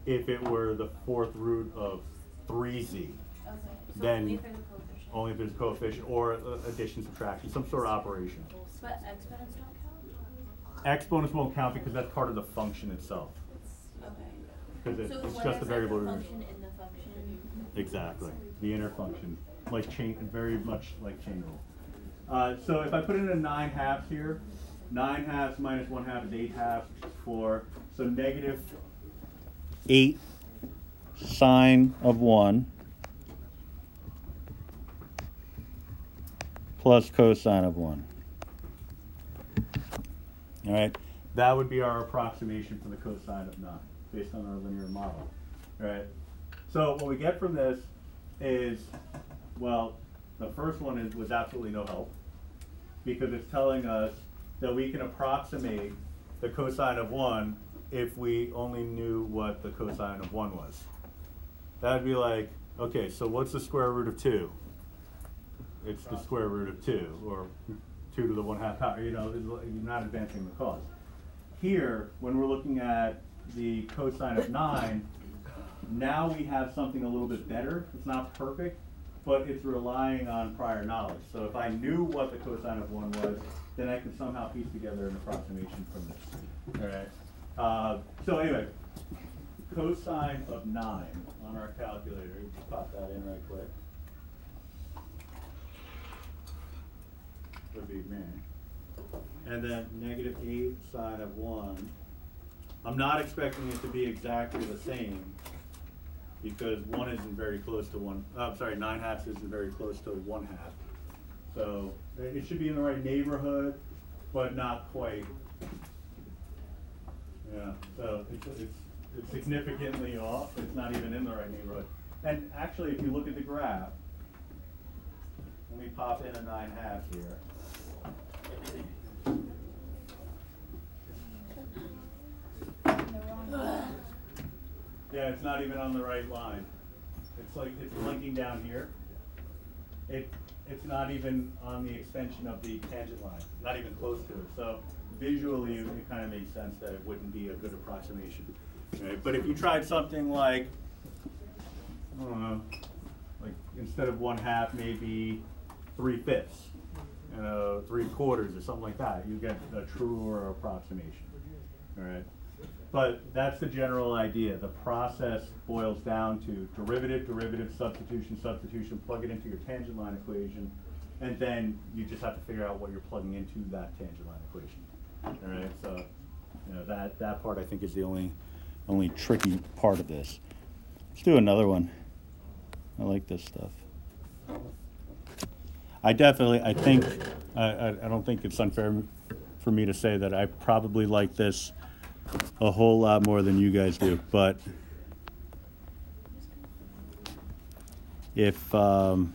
Speaker 1: If it were the 4th root of 3z,
Speaker 3: Okay. So
Speaker 1: then
Speaker 3: only if there's a coefficient.
Speaker 1: only if there's a coefficient or addition, subtraction, some sort of operation.
Speaker 3: But exponents don't count?
Speaker 1: Exponents won't count because that's part of the function itself.
Speaker 3: Okay.
Speaker 1: Because
Speaker 3: So
Speaker 1: it's
Speaker 3: what
Speaker 1: just
Speaker 3: is
Speaker 1: a variable
Speaker 3: the
Speaker 1: root.
Speaker 3: function in the function?
Speaker 1: Exactly. The inner function, like chain, very much like chain rule. So if I put in a 9/2 here, 9/2 minus 1/2 is 8/2, which is 4. So negative 8 sine of 1 plus cosine of 1. All right, that would be our approximation for the cosine of 9, based on our linear model. All right. So what we get from this is, well, the first one was absolutely no help, because it's telling us that we can approximate the cosine of 1 if we only knew what the cosine of 1 was. That would be like, okay, so what's the square root of 2? It's the square root of 2, or 2 to the 1/2 power. You know, you're not advancing the cause. Here, when we're looking at the cosine of 9, now we have something a little bit better. It's not perfect, but it's relying on prior knowledge. So if I knew what the cosine of 1 was, then I can somehow piece together an approximation from this. All right. So anyway, cosine of 9 on our calculator. Just pop that in right quick. Would be man. And then negative 8 sine of 1. I'm not expecting it to be exactly the same, because 1 isn't very close to 1. I'm sorry, 9/2 isn't very close to 1/2. So it should be in the right neighborhood, but not quite. Yeah, so it's significantly off. It's not even in the right neighborhood. And actually, if you look at the graph, let me pop in a 9/2 here. Yeah, it's not even on the right line. It's like it's blinking down here. It's not even on the extension of the tangent line, not even close to it. So visually, it kind of makes sense that it wouldn't be a good approximation. Right? But if you tried something like, I don't know, like instead of 1/2, maybe 3/5, 3/4 or something like that, you get a truer approximation. All right. But that's the general idea. The process boils down to derivative, substitution, plug it into your tangent line equation, and then you just have to figure out what you're plugging into that tangent line equation. All right, so that part I think is the only tricky part of this. Let's do another one. I like this stuff. I think I don't think it's unfair for me to say that I probably like this a whole lot more than you guys do, but if I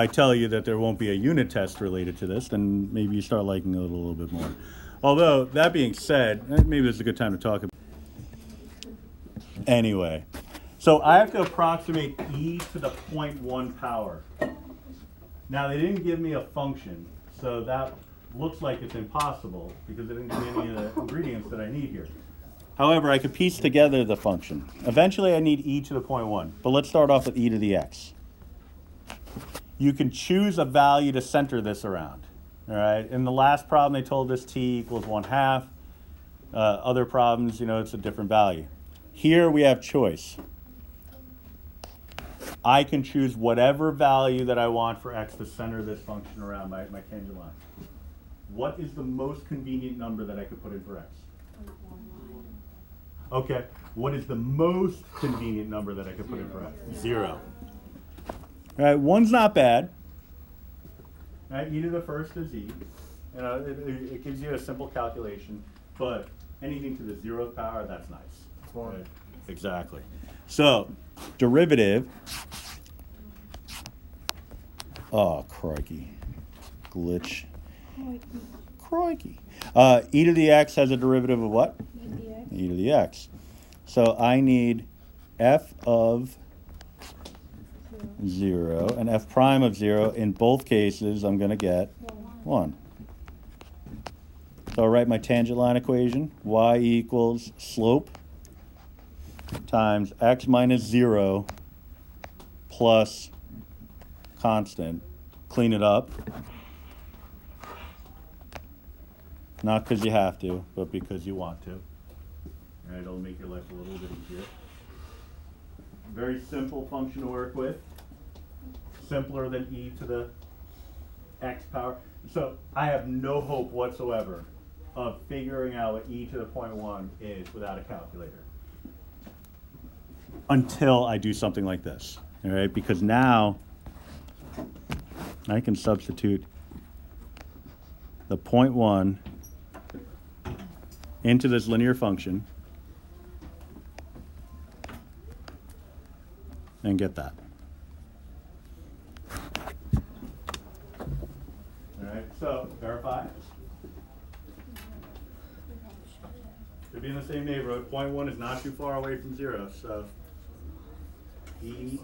Speaker 1: tell you that there won't be a unit test related to this, then maybe you start liking it a little bit more. Although, that being said, maybe this is a good time to talk about it. Anyway, so I have to approximate e to the 0.1 power. Now, they didn't give me a function, so that looks like it's impossible because they didn't give me any of the ingredients that I need here. However, I could piece together the function. Eventually, I need e to the 0.1, but let's start off with e to the x. You can choose a value to center this around. All right. In the last problem, they told us t equals 1/2. Other problems, it's a different value. Here we have choice. I can choose whatever value that I want for x to center this function around my tangent line. What is the most convenient number that I could put in for x? Okay. What is the most convenient number that I could put in for x? 0. All right, 1's not bad. All right, e to the first is e. It gives you a simple calculation, but anything to the 0th power, that's nice. Right? Exactly. So, derivative. Oh, crikey. Glitch. Crikey. E to the x has a derivative of what? E to the x. So I need f of 0 and f prime of 0. In both cases, I'm going to get 1. So I'll write my tangent line equation. Y equals slope times x minus 0 plus constant. Clean it up. Not because you have to, but because you want to. All right, it'll make your life a little bit easier. Very simple function to work with. Simpler than e to the x power. So I have no hope whatsoever of figuring out what e to the 0.1 is without a calculator. Until I do something like this. All right, because now I can substitute the 0.1 into this linear function and get that. All right, so verify. Should be in the same neighborhood. 0.1 is not too far away from 0, so e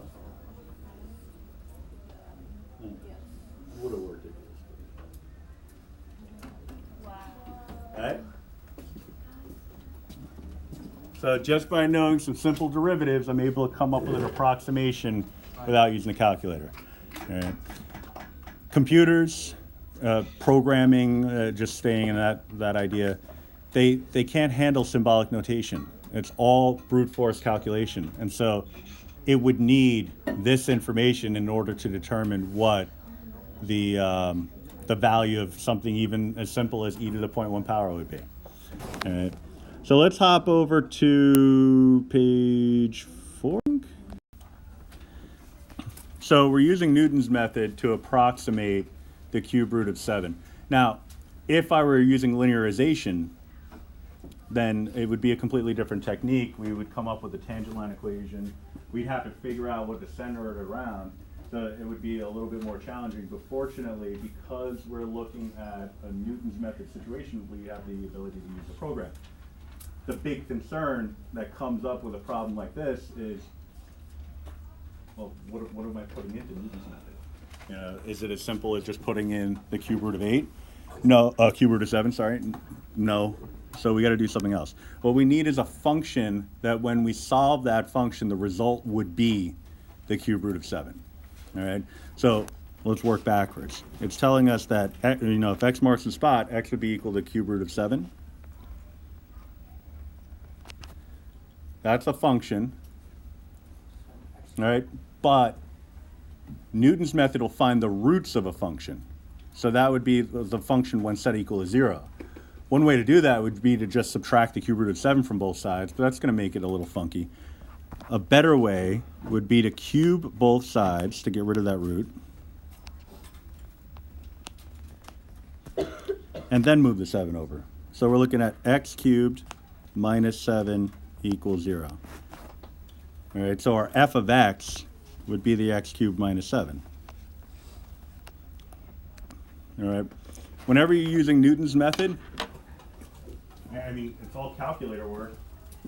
Speaker 1: would have worked it.
Speaker 3: Wow.
Speaker 1: Okay. So just by knowing some simple derivatives, I'm able to come up with an approximation without using a calculator. All right. Computers, programming, just staying in that idea, they can't handle symbolic notation. It's all brute force calculation. And so it would need this information in order to determine what the value of something even as simple as e to the 0.1 power would be. All right. So let's hop over to page 4. So we're using Newton's method to approximate the cube root of 7. Now, if I were using linearization, then it would be a completely different technique. We would come up with a tangent line equation. We'd have to figure out what to center it around. So it would be a little bit more challenging. But fortunately, because we're looking at a Newton's method situation, we have the ability to use the program. The big concern that comes up with a problem like this is, well, what am I putting into Newton's method? Is it as simple as just putting in the cube root of 8? No, cube root of 7, sorry. No. So we got to do something else. What we need is a function that when we solve that function, the result would be the cube root of 7. All right. So let's work backwards. It's telling us that, if x marks the spot, x would be equal to cube root of 7. That's a function, all right? But Newton's method will find the roots of a function. So that would be the function when set equal to 0. One way to do that would be to just subtract the cube root of 7 from both sides, but that's going to make it a little funky. A better way would be to cube both sides to get rid of that root. and then move the 7 over. So we're looking at x cubed minus 7 equals 0. All right, so our f of x would be the x cubed minus 7. All right, whenever you're using Newton's method, I mean, it's all calculator work.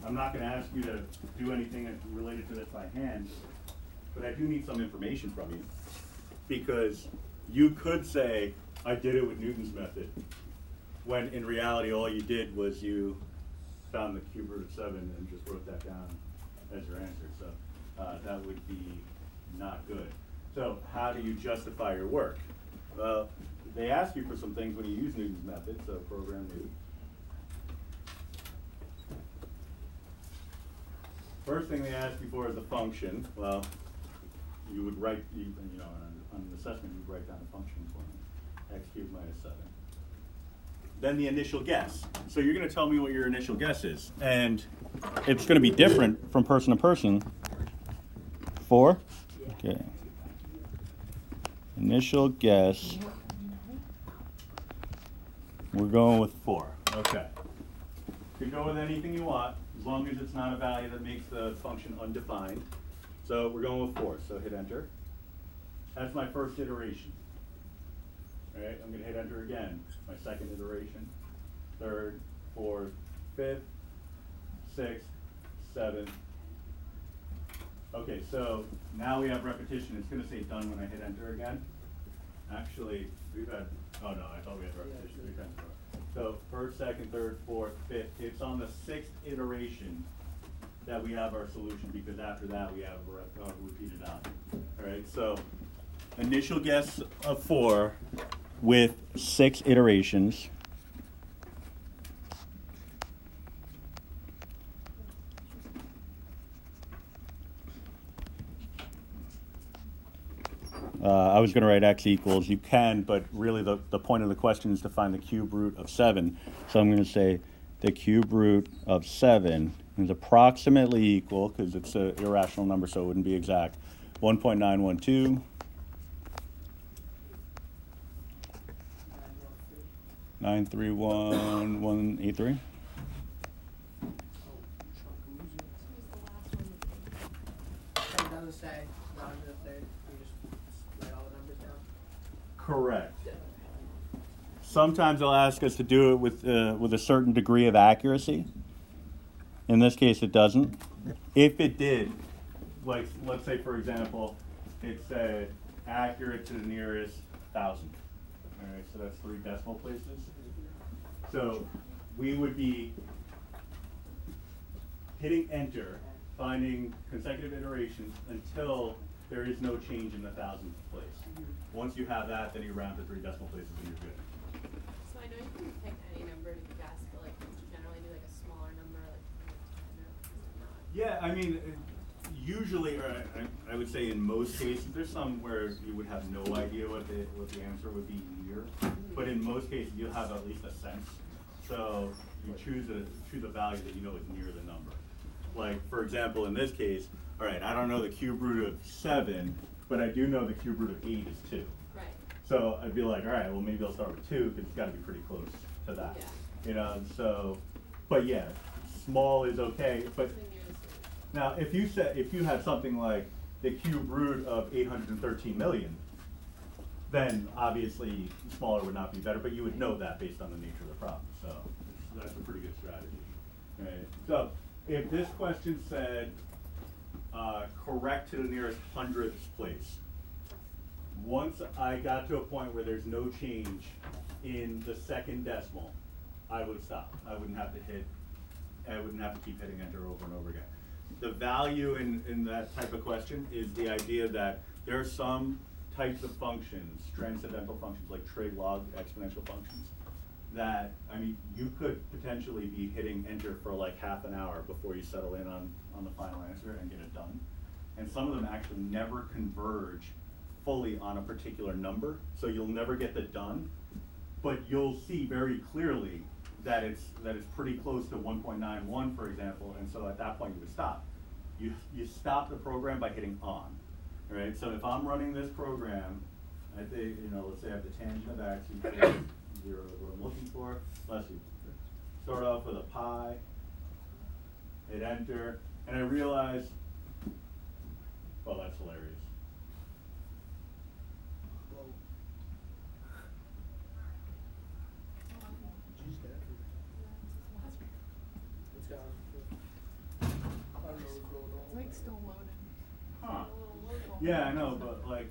Speaker 1: I'm not going to ask you to do anything related to this by hand, but I do need some information from you. Because you could say, I did it with Newton's method, when in reality all you did was you found the cube root of 7 and just wrote that down as your answer. So that would be not good. So how do you justify your work? Well, they ask you for some things when you use Newton's method, so program Newton. First thing they ask you for is a function. Well, you would write, you know, on an assessment, you would write down a function for me, x cubed minus 7. Then the initial guess. So you're going to tell me what your initial guess is. And it's going to be different from person to person. 4? Okay. Initial guess. We're going with 4. Okay. You can go with anything you want, as long as it's not a value that makes the function undefined. So we're going with 4, so hit enter. That's my first iteration. All right, I'm going to hit enter again. My second iteration, third, fourth, fifth, sixth, seventh. Okay, so now we have repetition. It's going to say done when I hit enter again. Actually, we've had, oh no, I thought we had repetition. We've had, so first, second, third, fourth, fifth. It's on the 6th iteration that we have our solution, because after that we have repeated on. All right, so initial guess of 4 with 6 iterations. I was going to write x equals. You can, but really the point of the question is to find the cube root of 7. So I'm going to say the cube root of 7 is approximately equal, because it's an irrational number, so it wouldn't be exact, 1.912 931,183.
Speaker 2: It doesn't say not in the third. You just write all the numbers down.
Speaker 1: Correct. Sometimes they'll ask us to do it with a certain degree of accuracy. In this case, it doesn't. If it did, like let's say for example, it said accurate to the nearest 1,000. All right, so that's 3 decimal places. So we would be hitting enter, finding consecutive iterations until there is no change in the 1,000th place. Once you have that, then you round to 3 decimal places and you're good.
Speaker 5: So I know you can pick any number to guess, but like, would you generally do like a smaller number, like 10 or not?
Speaker 1: Yeah, I mean, usually, or I would say in most cases, there's some where you would have no idea what the answer would be near, but in most cases you'll have at least a sense. So you choose a value that you know is near the number. Like for example, in this case, all right, I don't know the cube root of 7, but I do know the cube root of 8 is 2.
Speaker 5: Right.
Speaker 1: So I'd be like, all right, well maybe I'll start with 2 because it's got to be pretty close to that.
Speaker 5: Yeah.
Speaker 1: You know, so, but yeah, small is okay, but.
Speaker 5: The nearest is-
Speaker 1: Now, if you had something like the cube root of 813 million, then obviously smaller would not be better, but you would know that based on the nature of the problem. So that's a pretty good strategy. Right. So if this question said correct to the nearest 100th place, once I got to a point where there's no change in the second decimal, I would stop. I wouldn't have to keep hitting enter over and over again. The value in that type of question is the idea that there are some types of functions, transcendental functions like trig, log, exponential functions, that, I mean, you could potentially be hitting enter for like half an hour before you settle in on the final answer and get it done. And some of them actually never converge fully on a particular number, so you'll never get the done, but you'll see very clearly that it's pretty close to 1.91, for example, and so at that point you would stop. You stop the program by hitting on, right? So if I'm running this program, let's say I have the tangent of x equals 0 is what I'm looking for. Let's see. Start off with a pi, hit enter, and I realize, well, that's hilarious.
Speaker 2: Whoa. Did you just get it? It's gone. I don't know what's going on.
Speaker 5: It's like still loading.
Speaker 1: Huh.
Speaker 5: A little local.
Speaker 1: Yeah, I know, but like,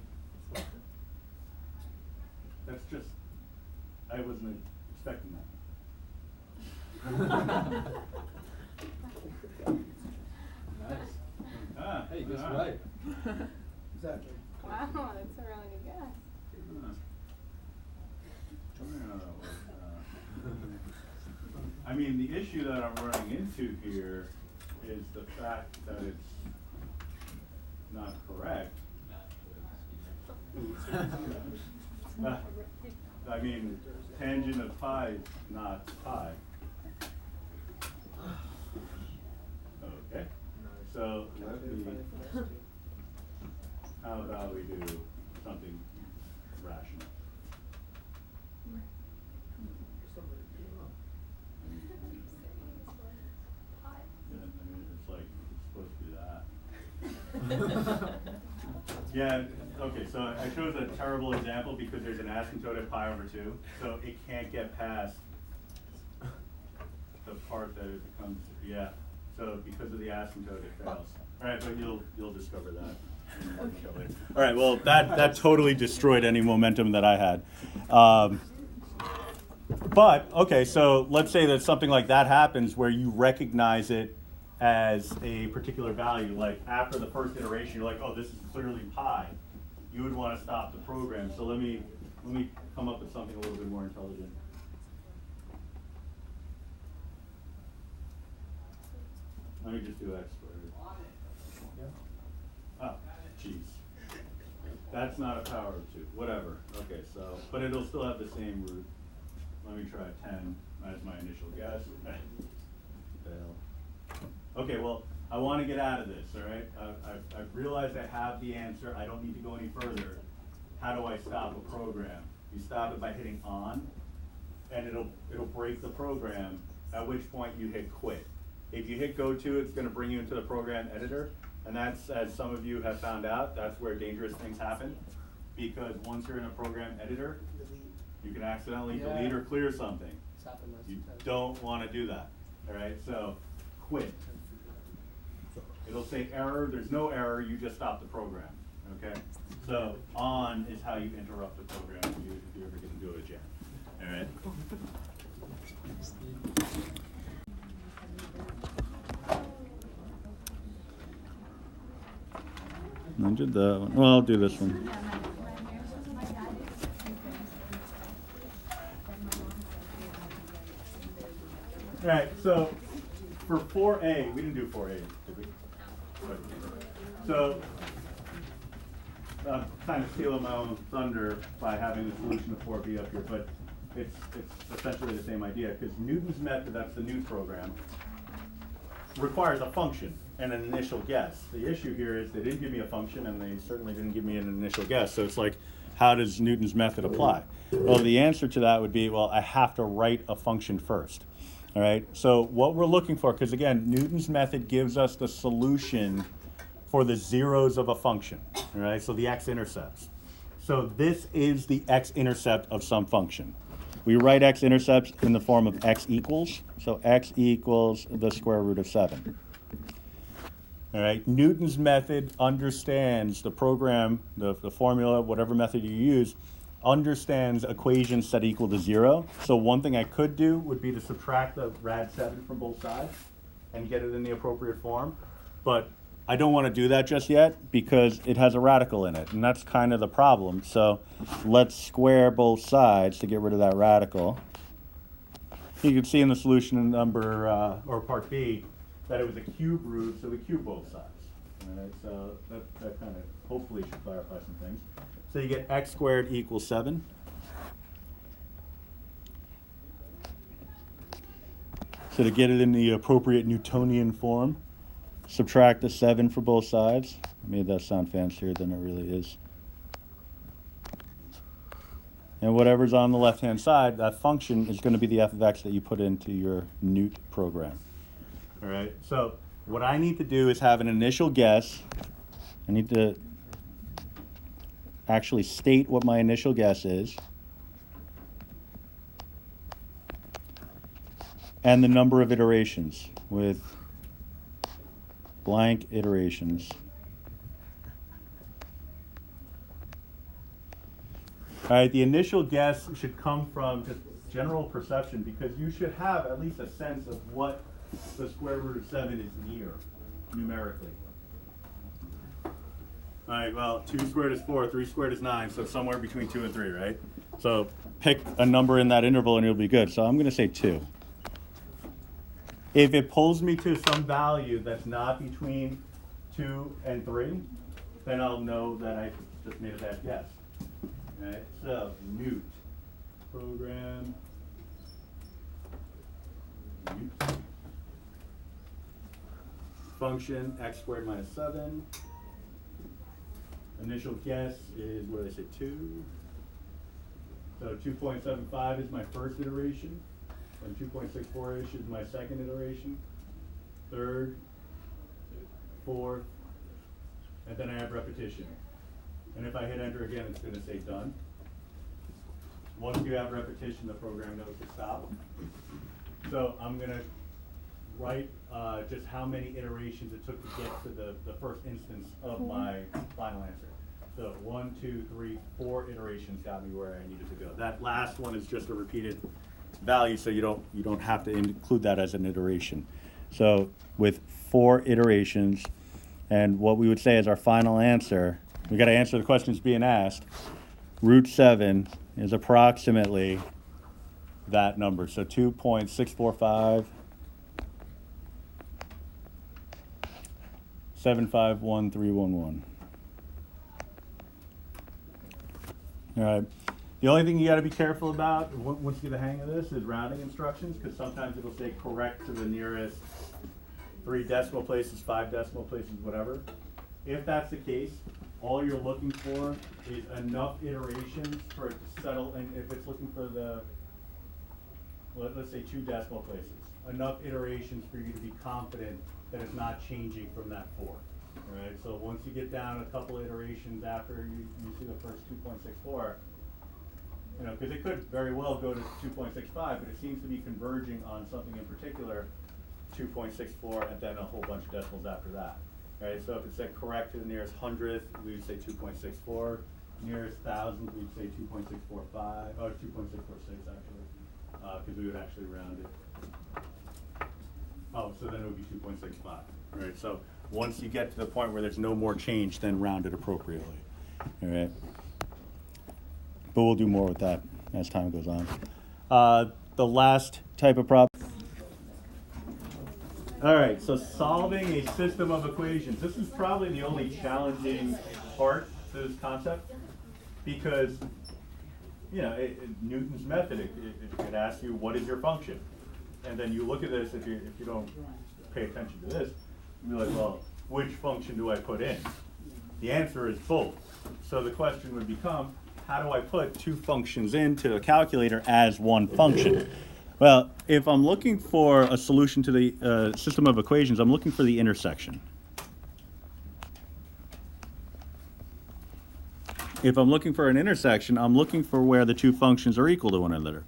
Speaker 1: that's just, I wasn't expecting that.
Speaker 4: Nice.
Speaker 1: Ah,
Speaker 4: Hey, you guessed
Speaker 1: ah.
Speaker 4: right.
Speaker 2: Exactly.
Speaker 3: Wow, that's a really good guess.
Speaker 1: Ah. I mean, the issue that I'm running into here is the fact that it's not correct. I mean, tangent of pi is not pi. Okay, so let me, how about we do something rational? Yeah, I mean, it's like, it's supposed to be that. Yeah, okay, so I chose a terrible example because there's an asymptote at pi over 2, so it can't get past the part that it becomes, yeah. So because of the asymptote, it fails. All right, but you'll discover that. All right, well, that totally destroyed any momentum that I had. But, okay, so let's say that something like that happens where you recognize it as a particular value, like after the first iteration, you're like, oh, this is clearly pi. You would want to stop the program. So let me come up with something a little bit more intelligent. Let me just do x squared. Oh, jeez. That's not a power of 2. Whatever. Okay, so, but it'll still have the same root. Let me try 10 as my initial guess. Fail. Okay, well, I want to get out of this, all right? I've realized I have the answer. I don't need to go any further. How do I stop a program? You stop it by hitting on, and it'll break the program, at which point you hit quit. If you hit go to, it's going to bring you into the program editor, and that's, as some of you have found out, that's where dangerous things happen, because once you're in a program editor, you can accidentally delete or clear something. You don't want to do that, all right? So quit. It'll say error. There's no error. You just stop the program, okay? So on is how you interrupt the program if you're ever going to do it again, all right? I did that one. Well, I'll do this one. All right, so for 4a, we didn't do 4a, did we? So I'm kind of stealing my own thunder by having the solution to 4b up here, but it's essentially the same idea, because Newton's method, that's the new program, requires a function and an initial guess. The issue here is they didn't give me a function, and they certainly didn't give me an initial guess. So it's like, how does Newton's method apply? Well, the answer to that would be, well, I have to write a function first. All right, so what we're looking for, because again, Newton's method gives us the solution for the zeros of a function, all right, so the x-intercepts. So this is the x-intercept of some function. We write x-intercepts in the form of x equals, so x equals the square root of 7. All right, Newton's method understands the program, the formula, whatever method you use, understands equations set equal to 0. So one thing I could do would be to subtract the rad 7 from both sides and get it in the appropriate form. But I don't want to do that just yet because it has a radical in it, and that's kind of the problem. So let's square both sides to get rid of that radical. You can see in the solution number, or part B, that it was a cube root, so we cube both sides. All right, so that kind of hopefully should clarify some things. So you get x squared equals 7. So to get it in the appropriate Newtonian form, subtract the 7 for both sides. I made that sound fancier than it really is. And whatever's on the left-hand side, that function is going to be the f of x that you put into your newt program. All right, so what I need to do is have an initial guess. I need to actually state what my initial guess is. And the number of iterations with blank iterations. All right, the initial guess should come from just general perception, because you should have at least a sense of what the square root of 7 is near, numerically. All right, well, 2 squared is 4, 3 squared is 9, so somewhere between 2 and 3, right? So pick a number in that interval and you'll be good. So I'm going to say 2. If it pulls me to some value that's not between 2 and 3, then I'll know that I just made a bad guess. Right, so newt program, newt function x squared minus 7. Initial guess is, what did I say, 2. So 2.75 is my first iteration, and 2.64-ish is my second iteration, third, fourth, and then I have repetition. And if I hit enter again, it's going to say done. Once you have repetition, the program knows to stop. So I'm going to write just how many iterations it took to get to the first instance of my final answer. So 1, 2, 3, 4 iterations got me where I needed to go. That last one is just a repeated value, so you don't have to include that as an iteration. So with 4 iterations, and what we would say is our final answer, we got to answer the questions being asked. Root 7 is approximately that number. So 2.645 751,311. All right. The only thing you got to be careful about once you get the hang of this is rounding instructions, because sometimes it'll say correct to the nearest 3 decimal places, 5 decimal places, whatever. If that's the case, all you're looking for is enough iterations for it to settle, and if it's looking for the, let's say 2 decimal places, enough iterations for you to be confident that it's not changing from that 4. All right, so once you get down a couple iterations after you see the first 2.64, you know, because it could very well go to 2.65, but it seems to be converging on something in particular, 2.64, and then a whole bunch of decimals after that. Right, so if it said correct to the nearest hundredth, we would say 2.64. Nearest thousandth, we'd say 2.645, or 2.646 actually, because we would actually round it. Oh, so then it would be 2.65. Right, so once you get to the point where there's no more change, then round it appropriately. All right, but we'll do more with that as time goes on. The last type of problem. All right, so solving a system of equations. This is probably the only challenging part to this concept, because, you know, Newton's method, it asks you, what is your function? And then you look at this, if you don't pay attention to this, you're like, well, which function do I put in? The answer is both. So the question would become, how do I put 2 functions into a calculator as one function? Well, if I'm looking for a solution to the system of equations, I'm looking for the intersection. If I'm looking for an intersection, I'm looking for where the 2 functions are equal to one another.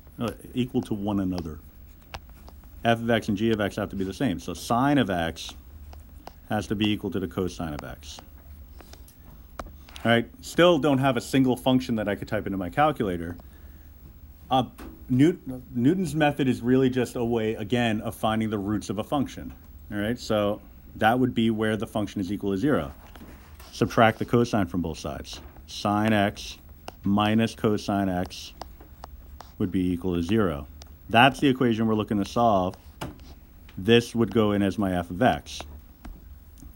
Speaker 1: F of x and g of x have to be the same. So sine of x has to be equal to the cosine of x. All right, still don't have a single function that I could type into my calculator. Newton's method is really just a way, again, of finding the roots of a function. All right, so that would be where the function is equal to 0. Subtract the cosine from both sides. Sine x minus cosine x would be equal to 0. That's the equation we're looking to solve. This would go in as my f of x.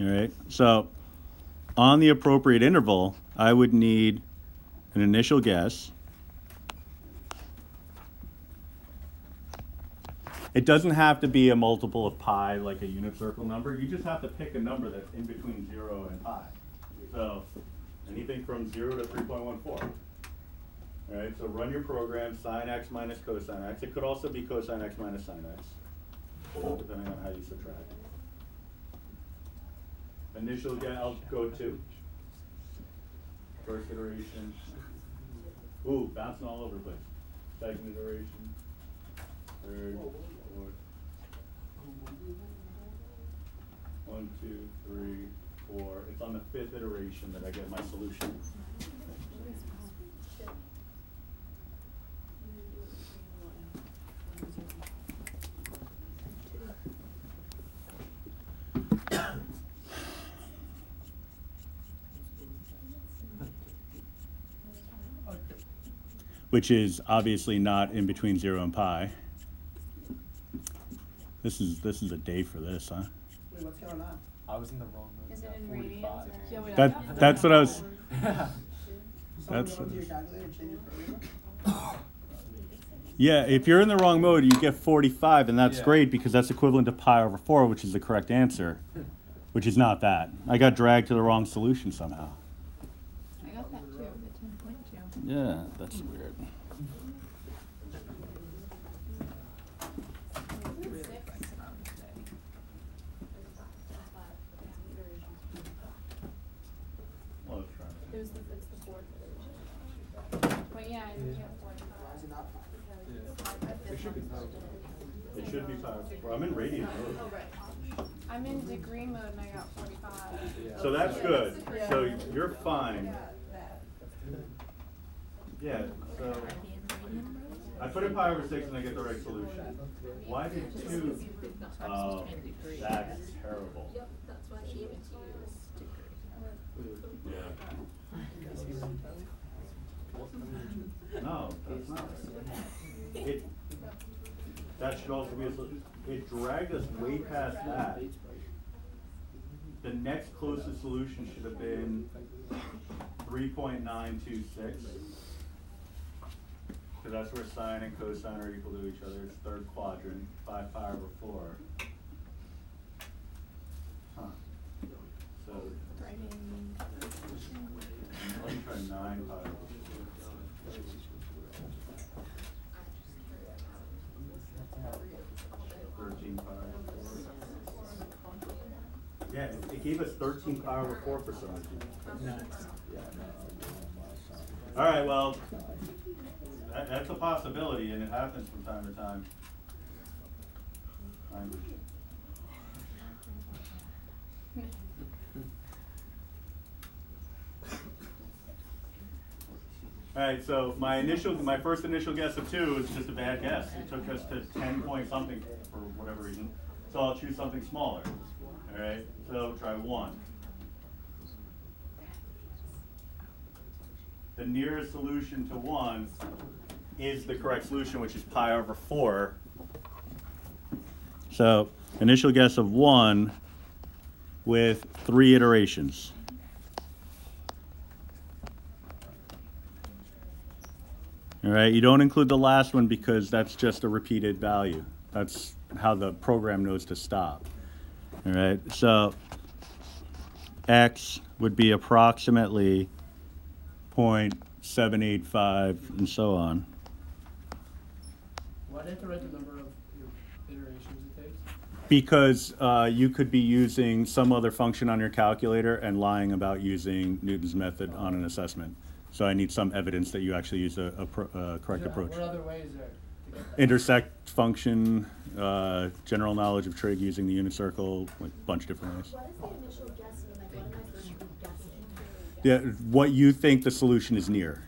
Speaker 1: All right, so on the appropriate interval, I would need an initial guess. It doesn't have to be a multiple of pi, like a unit circle number. You just have to pick a number that's in between 0 and pi. So anything from 0 to 3.14. All right, so run your program, sine x minus cosine x. It could also be cosine x minus sine x, depending on how you subtract. Initial guess, I'll go 2. First iteration. Ooh, bouncing all over the place. Second iteration. Third, fourth. 1, 2, 3, 4. It's on the 5th iteration that I get my solution. Which is obviously not in between 0 and pi. This is a day for this, huh?
Speaker 2: Wait, what's going on?
Speaker 4: I was in the wrong mode.
Speaker 3: Is it in
Speaker 4: 45.
Speaker 3: radians or?
Speaker 5: Yeah, wait,
Speaker 1: That's what I was.
Speaker 2: Someone
Speaker 1: That's
Speaker 2: go into your
Speaker 1: what-
Speaker 2: calculator and change your program?
Speaker 1: Yeah, if you're in the wrong mode, you get 45, and that's
Speaker 4: Yeah.
Speaker 1: great because that's equivalent to pi over 4, which is the correct answer, which is not that. I got dragged to the wrong solution somehow.
Speaker 3: I got that too, the 10.2.
Speaker 1: Yeah, that's weird. Well, let's try it.
Speaker 5: It's the fourth iteration.
Speaker 3: But yeah, and you have
Speaker 2: Why is
Speaker 3: 45.
Speaker 2: it not?
Speaker 4: It should be powered.
Speaker 1: It should be pi over 4. I'm in radian
Speaker 5: Oh,
Speaker 1: mode.
Speaker 5: right.
Speaker 3: I'm in degree mode and I got 45.
Speaker 4: Yeah.
Speaker 1: So that's good. So you're fine. Yeah, so I put in pi over 6 and I get the right solution. Why did 2? Oh, that's terrible.
Speaker 5: Yep, that's why I gave it to you.
Speaker 1: Yeah. No, that's not right. That should also be a solution. It dragged us way past that. The next closest solution should have been 3.926. Because that's where sine and cosine are equal to each other. It's third quadrant, 5 pi over 4. Huh. So, let me try 9 pi over 4. 13 pi over 4. Yeah, it gave us 13 pi over 4 for some reason. All right, well, that's a possibility, and it happens from time to time. Language. All right, so my first initial guess of 2 is just a bad guess. It took us to 10 point something for whatever reason. So I'll choose something smaller. All right, so try 1. The nearest solution to 1 is the correct solution, which is pi over 4. So initial guess of 1 with 3 iterations. All right, you don't include the last one because that's just a repeated value. That's how the program knows to stop. All right, so x would be approximately 0.785 and so on.
Speaker 2: Why do you have to write the number of your iterations it takes?
Speaker 1: Because you could be using some other function on your calculator and lying about using Newton's method on an assessment. So I need some evidence that you actually use a correct approach.
Speaker 2: What other ways are to get that?
Speaker 1: Intersect function, general knowledge of trig using the unit circle, like a bunch of different ways.
Speaker 6: What is the initial guess mean? Like, what am I supposed to be guessing?
Speaker 1: Yeah, what you think the solution is near.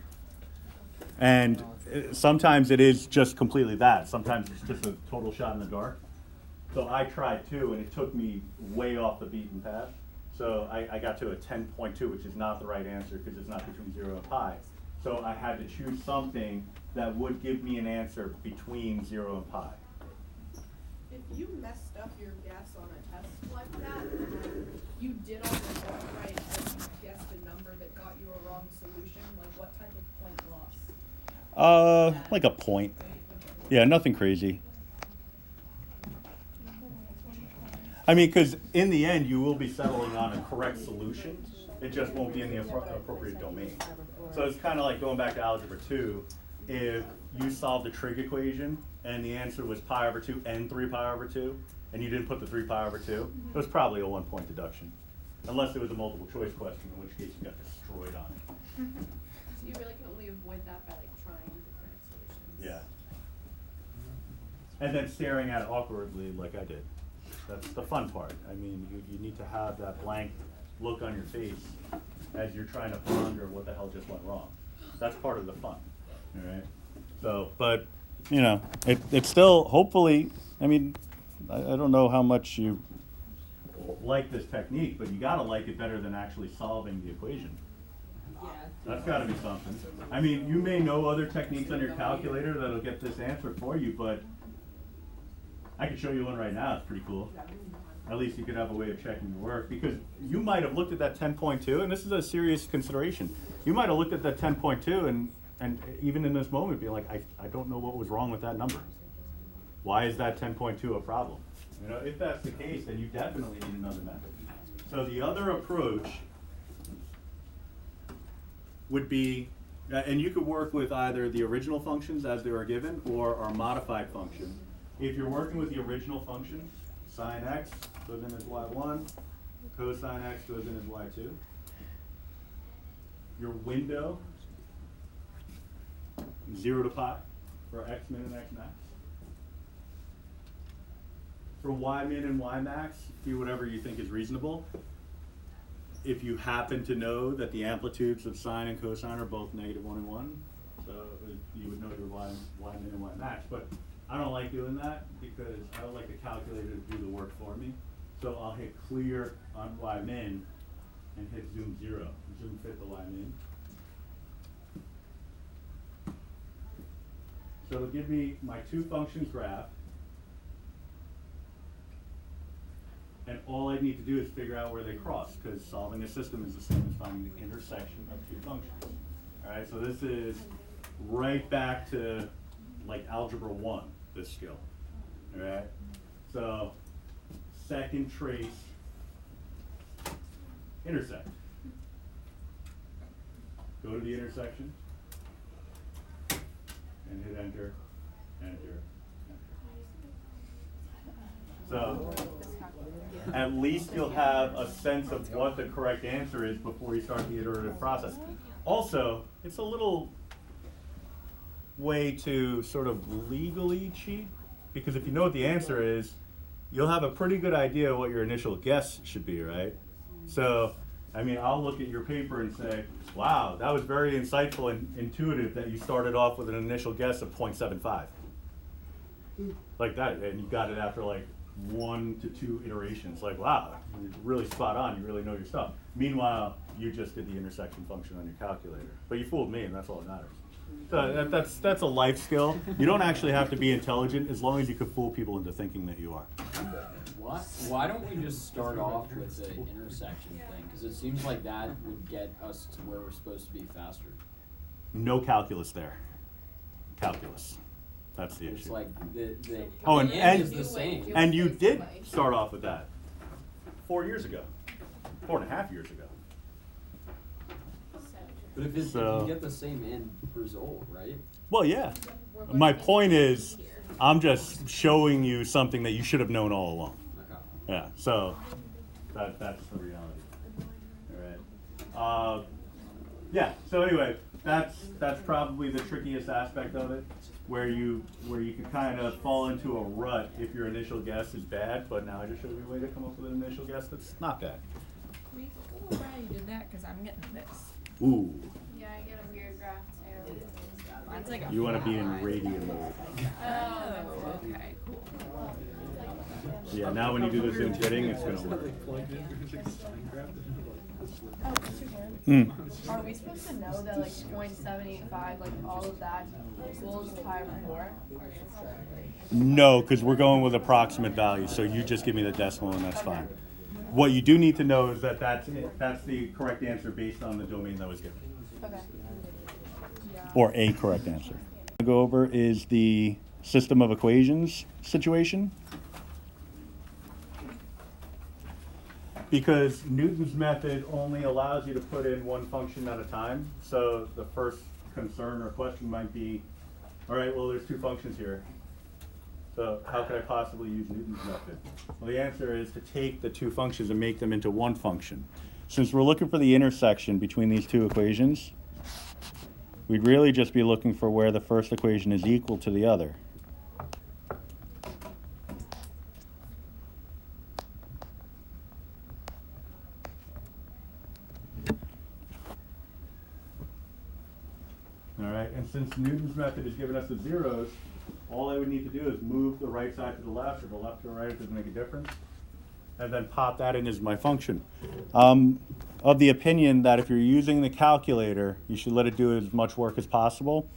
Speaker 1: And sometimes it is just completely that. Sometimes it's just a total shot in the dark. So I tried 2, and it took me way off the beaten path. So I got to a 10.2, which is not the right answer because it's not between 0 and pi. So I had to choose something that would give me an answer between 0 and pi.
Speaker 5: If you messed up your guess on a test like that, you did all the stuff right and you guessed a number that got you a wrong solution, like what type of point loss?
Speaker 1: Like a point. Yeah, nothing crazy. I mean, because in the end, you will be settling on a correct solution. It just won't be in the appropriate domain. So it's kind of like going back to algebra 2. If you solved the trig equation and the answer was pi over 2 and 3 pi over 2, and you didn't put the 3 pi over 2, it was probably a 1-point deduction. Unless it was a multiple choice question, in which case you got destroyed on it.
Speaker 5: So you really can only avoid that by like trying different solutions.
Speaker 1: Yeah. And then staring at it awkwardly like I did. That's the fun part. I mean, you need to have that blank look on your face as you're trying to ponder what the hell just went wrong. That's part of the fun, all right? So, but, you know, it's still, hopefully, I mean, I don't know how much you like this technique, but you gotta like it better than actually solving the equation.
Speaker 5: Yeah.
Speaker 1: That's gotta be something. I mean, you may know other techniques on your calculator that'll get this answer for you, but I can show you one right now. It's pretty cool. At least you could have a way of checking your work, because you might have looked at that 10.2, and this is a serious consideration. You might have looked at that 10.2 and even in this moment be like, I don't know what was wrong with that number. Why is that 10.2 a problem? You know, if that's the case, then you definitely need another method. So the other approach would be, and you could work with either the original functions as they were given or our modified function. If you're working with the original function, sine x goes in as y1, cosine x goes in as y2. Your window, 0 to pi for x min and x max. For y min and y max, do whatever you think is reasonable. If you happen to know that the amplitudes of sine and cosine are both -1 and 1, so you would know your y min and y max. But I don't like doing that because I don't like the calculator to do the work for me. So I'll hit clear on y min and hit zoom 0. Zoom fit the y min. So it'll give me my two functions graph. And all I need to do is figure out where they cross, because solving a system is the same as finding the intersection of two functions. All right, so this is right back to like algebra 1, this skill. All right, so second trace, intersect. Go to the intersection and hit enter, enter, enter. So at least you'll have a sense of what the correct answer is before you start the iterative process. Also, it's a little way to sort of legally cheat, because if you know what the answer is, you'll have a pretty good idea what your initial guess should be, right? So, I mean, I'll look at your paper and say, wow, that was very insightful and intuitive that you started off with an initial guess of 0.75. Like that, and you got it after like 1 to 2 iterations. Like, wow, you're really spot on, you really know your stuff. Meanwhile, you just did the intersection function on your calculator. But you fooled me, and that's all that matters. So that's a life skill. You don't actually have to be intelligent as long as you can fool people into thinking that you are.
Speaker 7: Why don't we just start off with the intersection thing? Because it seems like that would get us to where we're supposed to be faster.
Speaker 1: No calculus there. Calculus. That's the
Speaker 7: It's
Speaker 1: issue.
Speaker 7: like the
Speaker 1: Oh,
Speaker 7: end
Speaker 1: and
Speaker 7: is the same.
Speaker 1: And you did start off with that 4 years ago, 4.5 years ago.
Speaker 7: But if
Speaker 1: So-
Speaker 7: you get the same end result, right?
Speaker 1: Well, yeah. My point is, I'm just showing you something that you should have known all along.
Speaker 7: Okay.
Speaker 1: Yeah, so that's the reality. All right. Yeah. So anyway, that's probably the trickiest aspect of it, where you can kind of fall into a rut if your initial guess is bad. But now I just showed you a way to come up with an initial guess that's not bad.
Speaker 8: We cool Brian you did that because I'm getting this.
Speaker 1: Ooh.
Speaker 3: Yeah, I get a weird graph too.
Speaker 8: Mine's like a
Speaker 1: You want to be in
Speaker 8: 5.
Speaker 1: radian mode.
Speaker 8: Oh, okay, cool.
Speaker 1: Yeah. Now when you do the zoom fitting, it's gonna work.
Speaker 9: Are we supposed to know that like 0.785, like all of that equals pi over 4?
Speaker 1: No, because we're going with approximate values, so you just give me the decimal and that's fine. What you do need to know is that that's the correct answer based on the domain that was given.
Speaker 9: Okay.
Speaker 1: Or a correct answer. What to go over is the system of equations situation. because Newton's method only allows you to put in one function at a time. So the first concern or question might be, all right, well, there's two functions here. So how could I possibly use Newton's method? Well, the answer is to take the two functions and make them into one function. Since we're looking for the intersection between these two equations, we'd really just be looking for where the first equation is equal to the other. All right, and since Newton's method has given us the zeros, all I would need to do is move the right side to the left or the left to the right, it doesn't make a difference, and then pop that in as my function. Of the opinion that if you're using the calculator, you should let it do as much work as possible.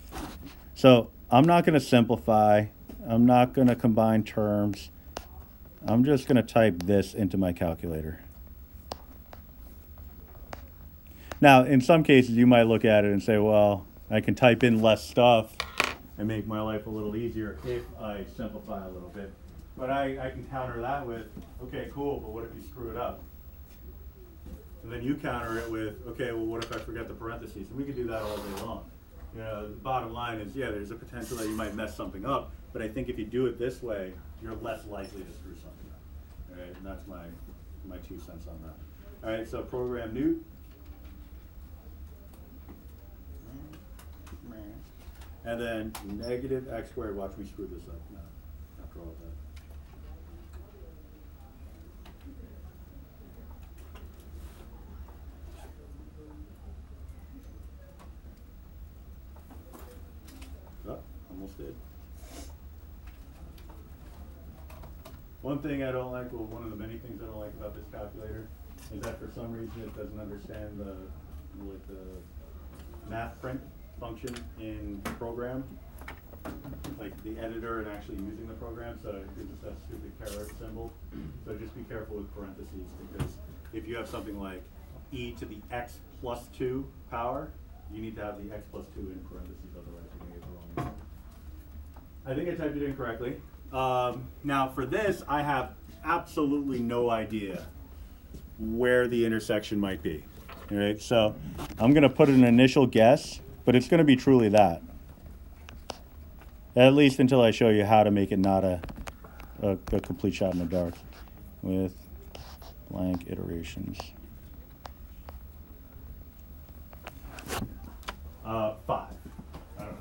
Speaker 1: So I'm not going to simplify. I'm not going to combine terms. I'm just going to type this into my calculator. Now, in some cases, you might look at it and say, well, I can type in less stuff and make my life a little easier if I simplify a little bit. But I can counter that with, okay, cool, but what if you screw it up? And then you counter it with, okay, well, what if I forget the parentheses? And we can do that all day long. You know, the bottom line is, yeah, there's a potential that you might mess something up, but I think if you do it this way, you're less likely to screw something up. All right, and that's my 2 cents on that. All right, so program Newt. And then negative x squared. Watch me screw this up now, after all of that. Oh, almost did. One thing I don't like, well, one of the many things I don't like about this calculator is that for some reason it doesn't understand the math print function in the program, like the editor and actually using the program, so it gives us that stupid caret symbol. So just be careful with parentheses, because if you have something like e to the x plus 2 power, you need to have the x plus 2 in parentheses, otherwise you're going to get the wrong answer. I think I typed it in correctly. Now for this, I have absolutely no idea where the intersection might be. All right, so I'm going to put an initial guess, but it's going to be truly that. At least until I show you how to make it not a complete shot in the dark with blank iterations. 5. I don't know.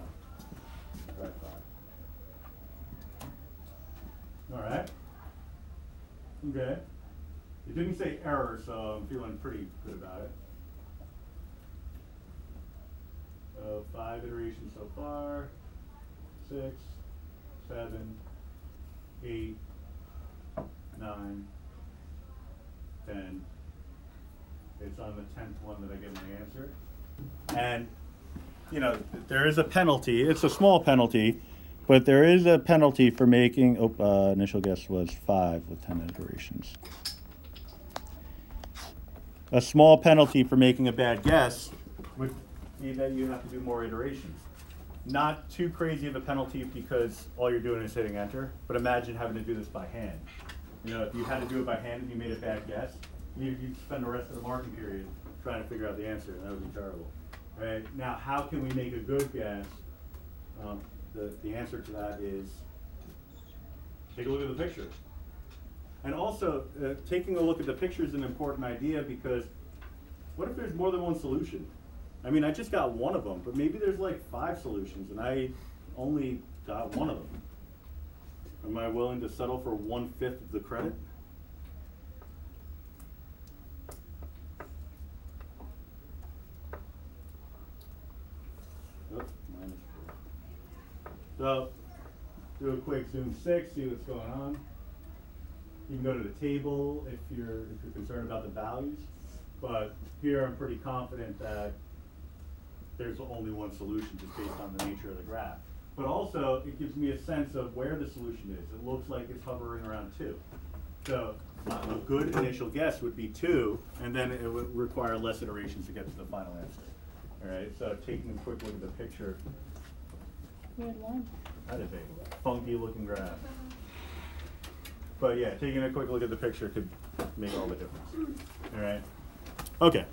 Speaker 1: Try 5. All right. Okay. It didn't say error, so I'm feeling pretty good about it. 5 iterations so far. 6, 7, 8, 9, 10. It's on the 10th one that I get my answer. And, you know, there is a penalty. It's a small penalty, but there is a penalty for making, initial guess was 5 with 10 iterations. A small penalty for making a bad guess would be that you have to do more iterations. Not too crazy of a penalty because all you're doing is hitting enter, but imagine having to do this by hand. You know, if you had to do it by hand and you made a bad guess, you'd spend the rest of the marking period trying to figure out the answer, and that would be terrible. Right? Now, how can we make a good guess? The answer to that is take a look at the picture. And also, taking a look at the picture is an important idea, because what if there's more than one solution? I mean, I just got one of them, but maybe there's like 5 solutions, and I only got one of them. Am I willing to settle for 1/5 of the credit? Oh, -4. So, do a quick zoom 6, see what's going on. You can go to the table if you're concerned about the values, but here I'm pretty confident that there's only one solution just based on the nature of the graph. But also, it gives me a sense of where the solution is. It looks like it's hovering around 2. So a good initial guess would be 2, and then it would require less iterations to get to the final answer. All right, so taking a quick look at the picture.
Speaker 8: Weird line.
Speaker 1: That is a funky looking graph. But yeah, taking a quick look at the picture could make all the difference. All right. Okay.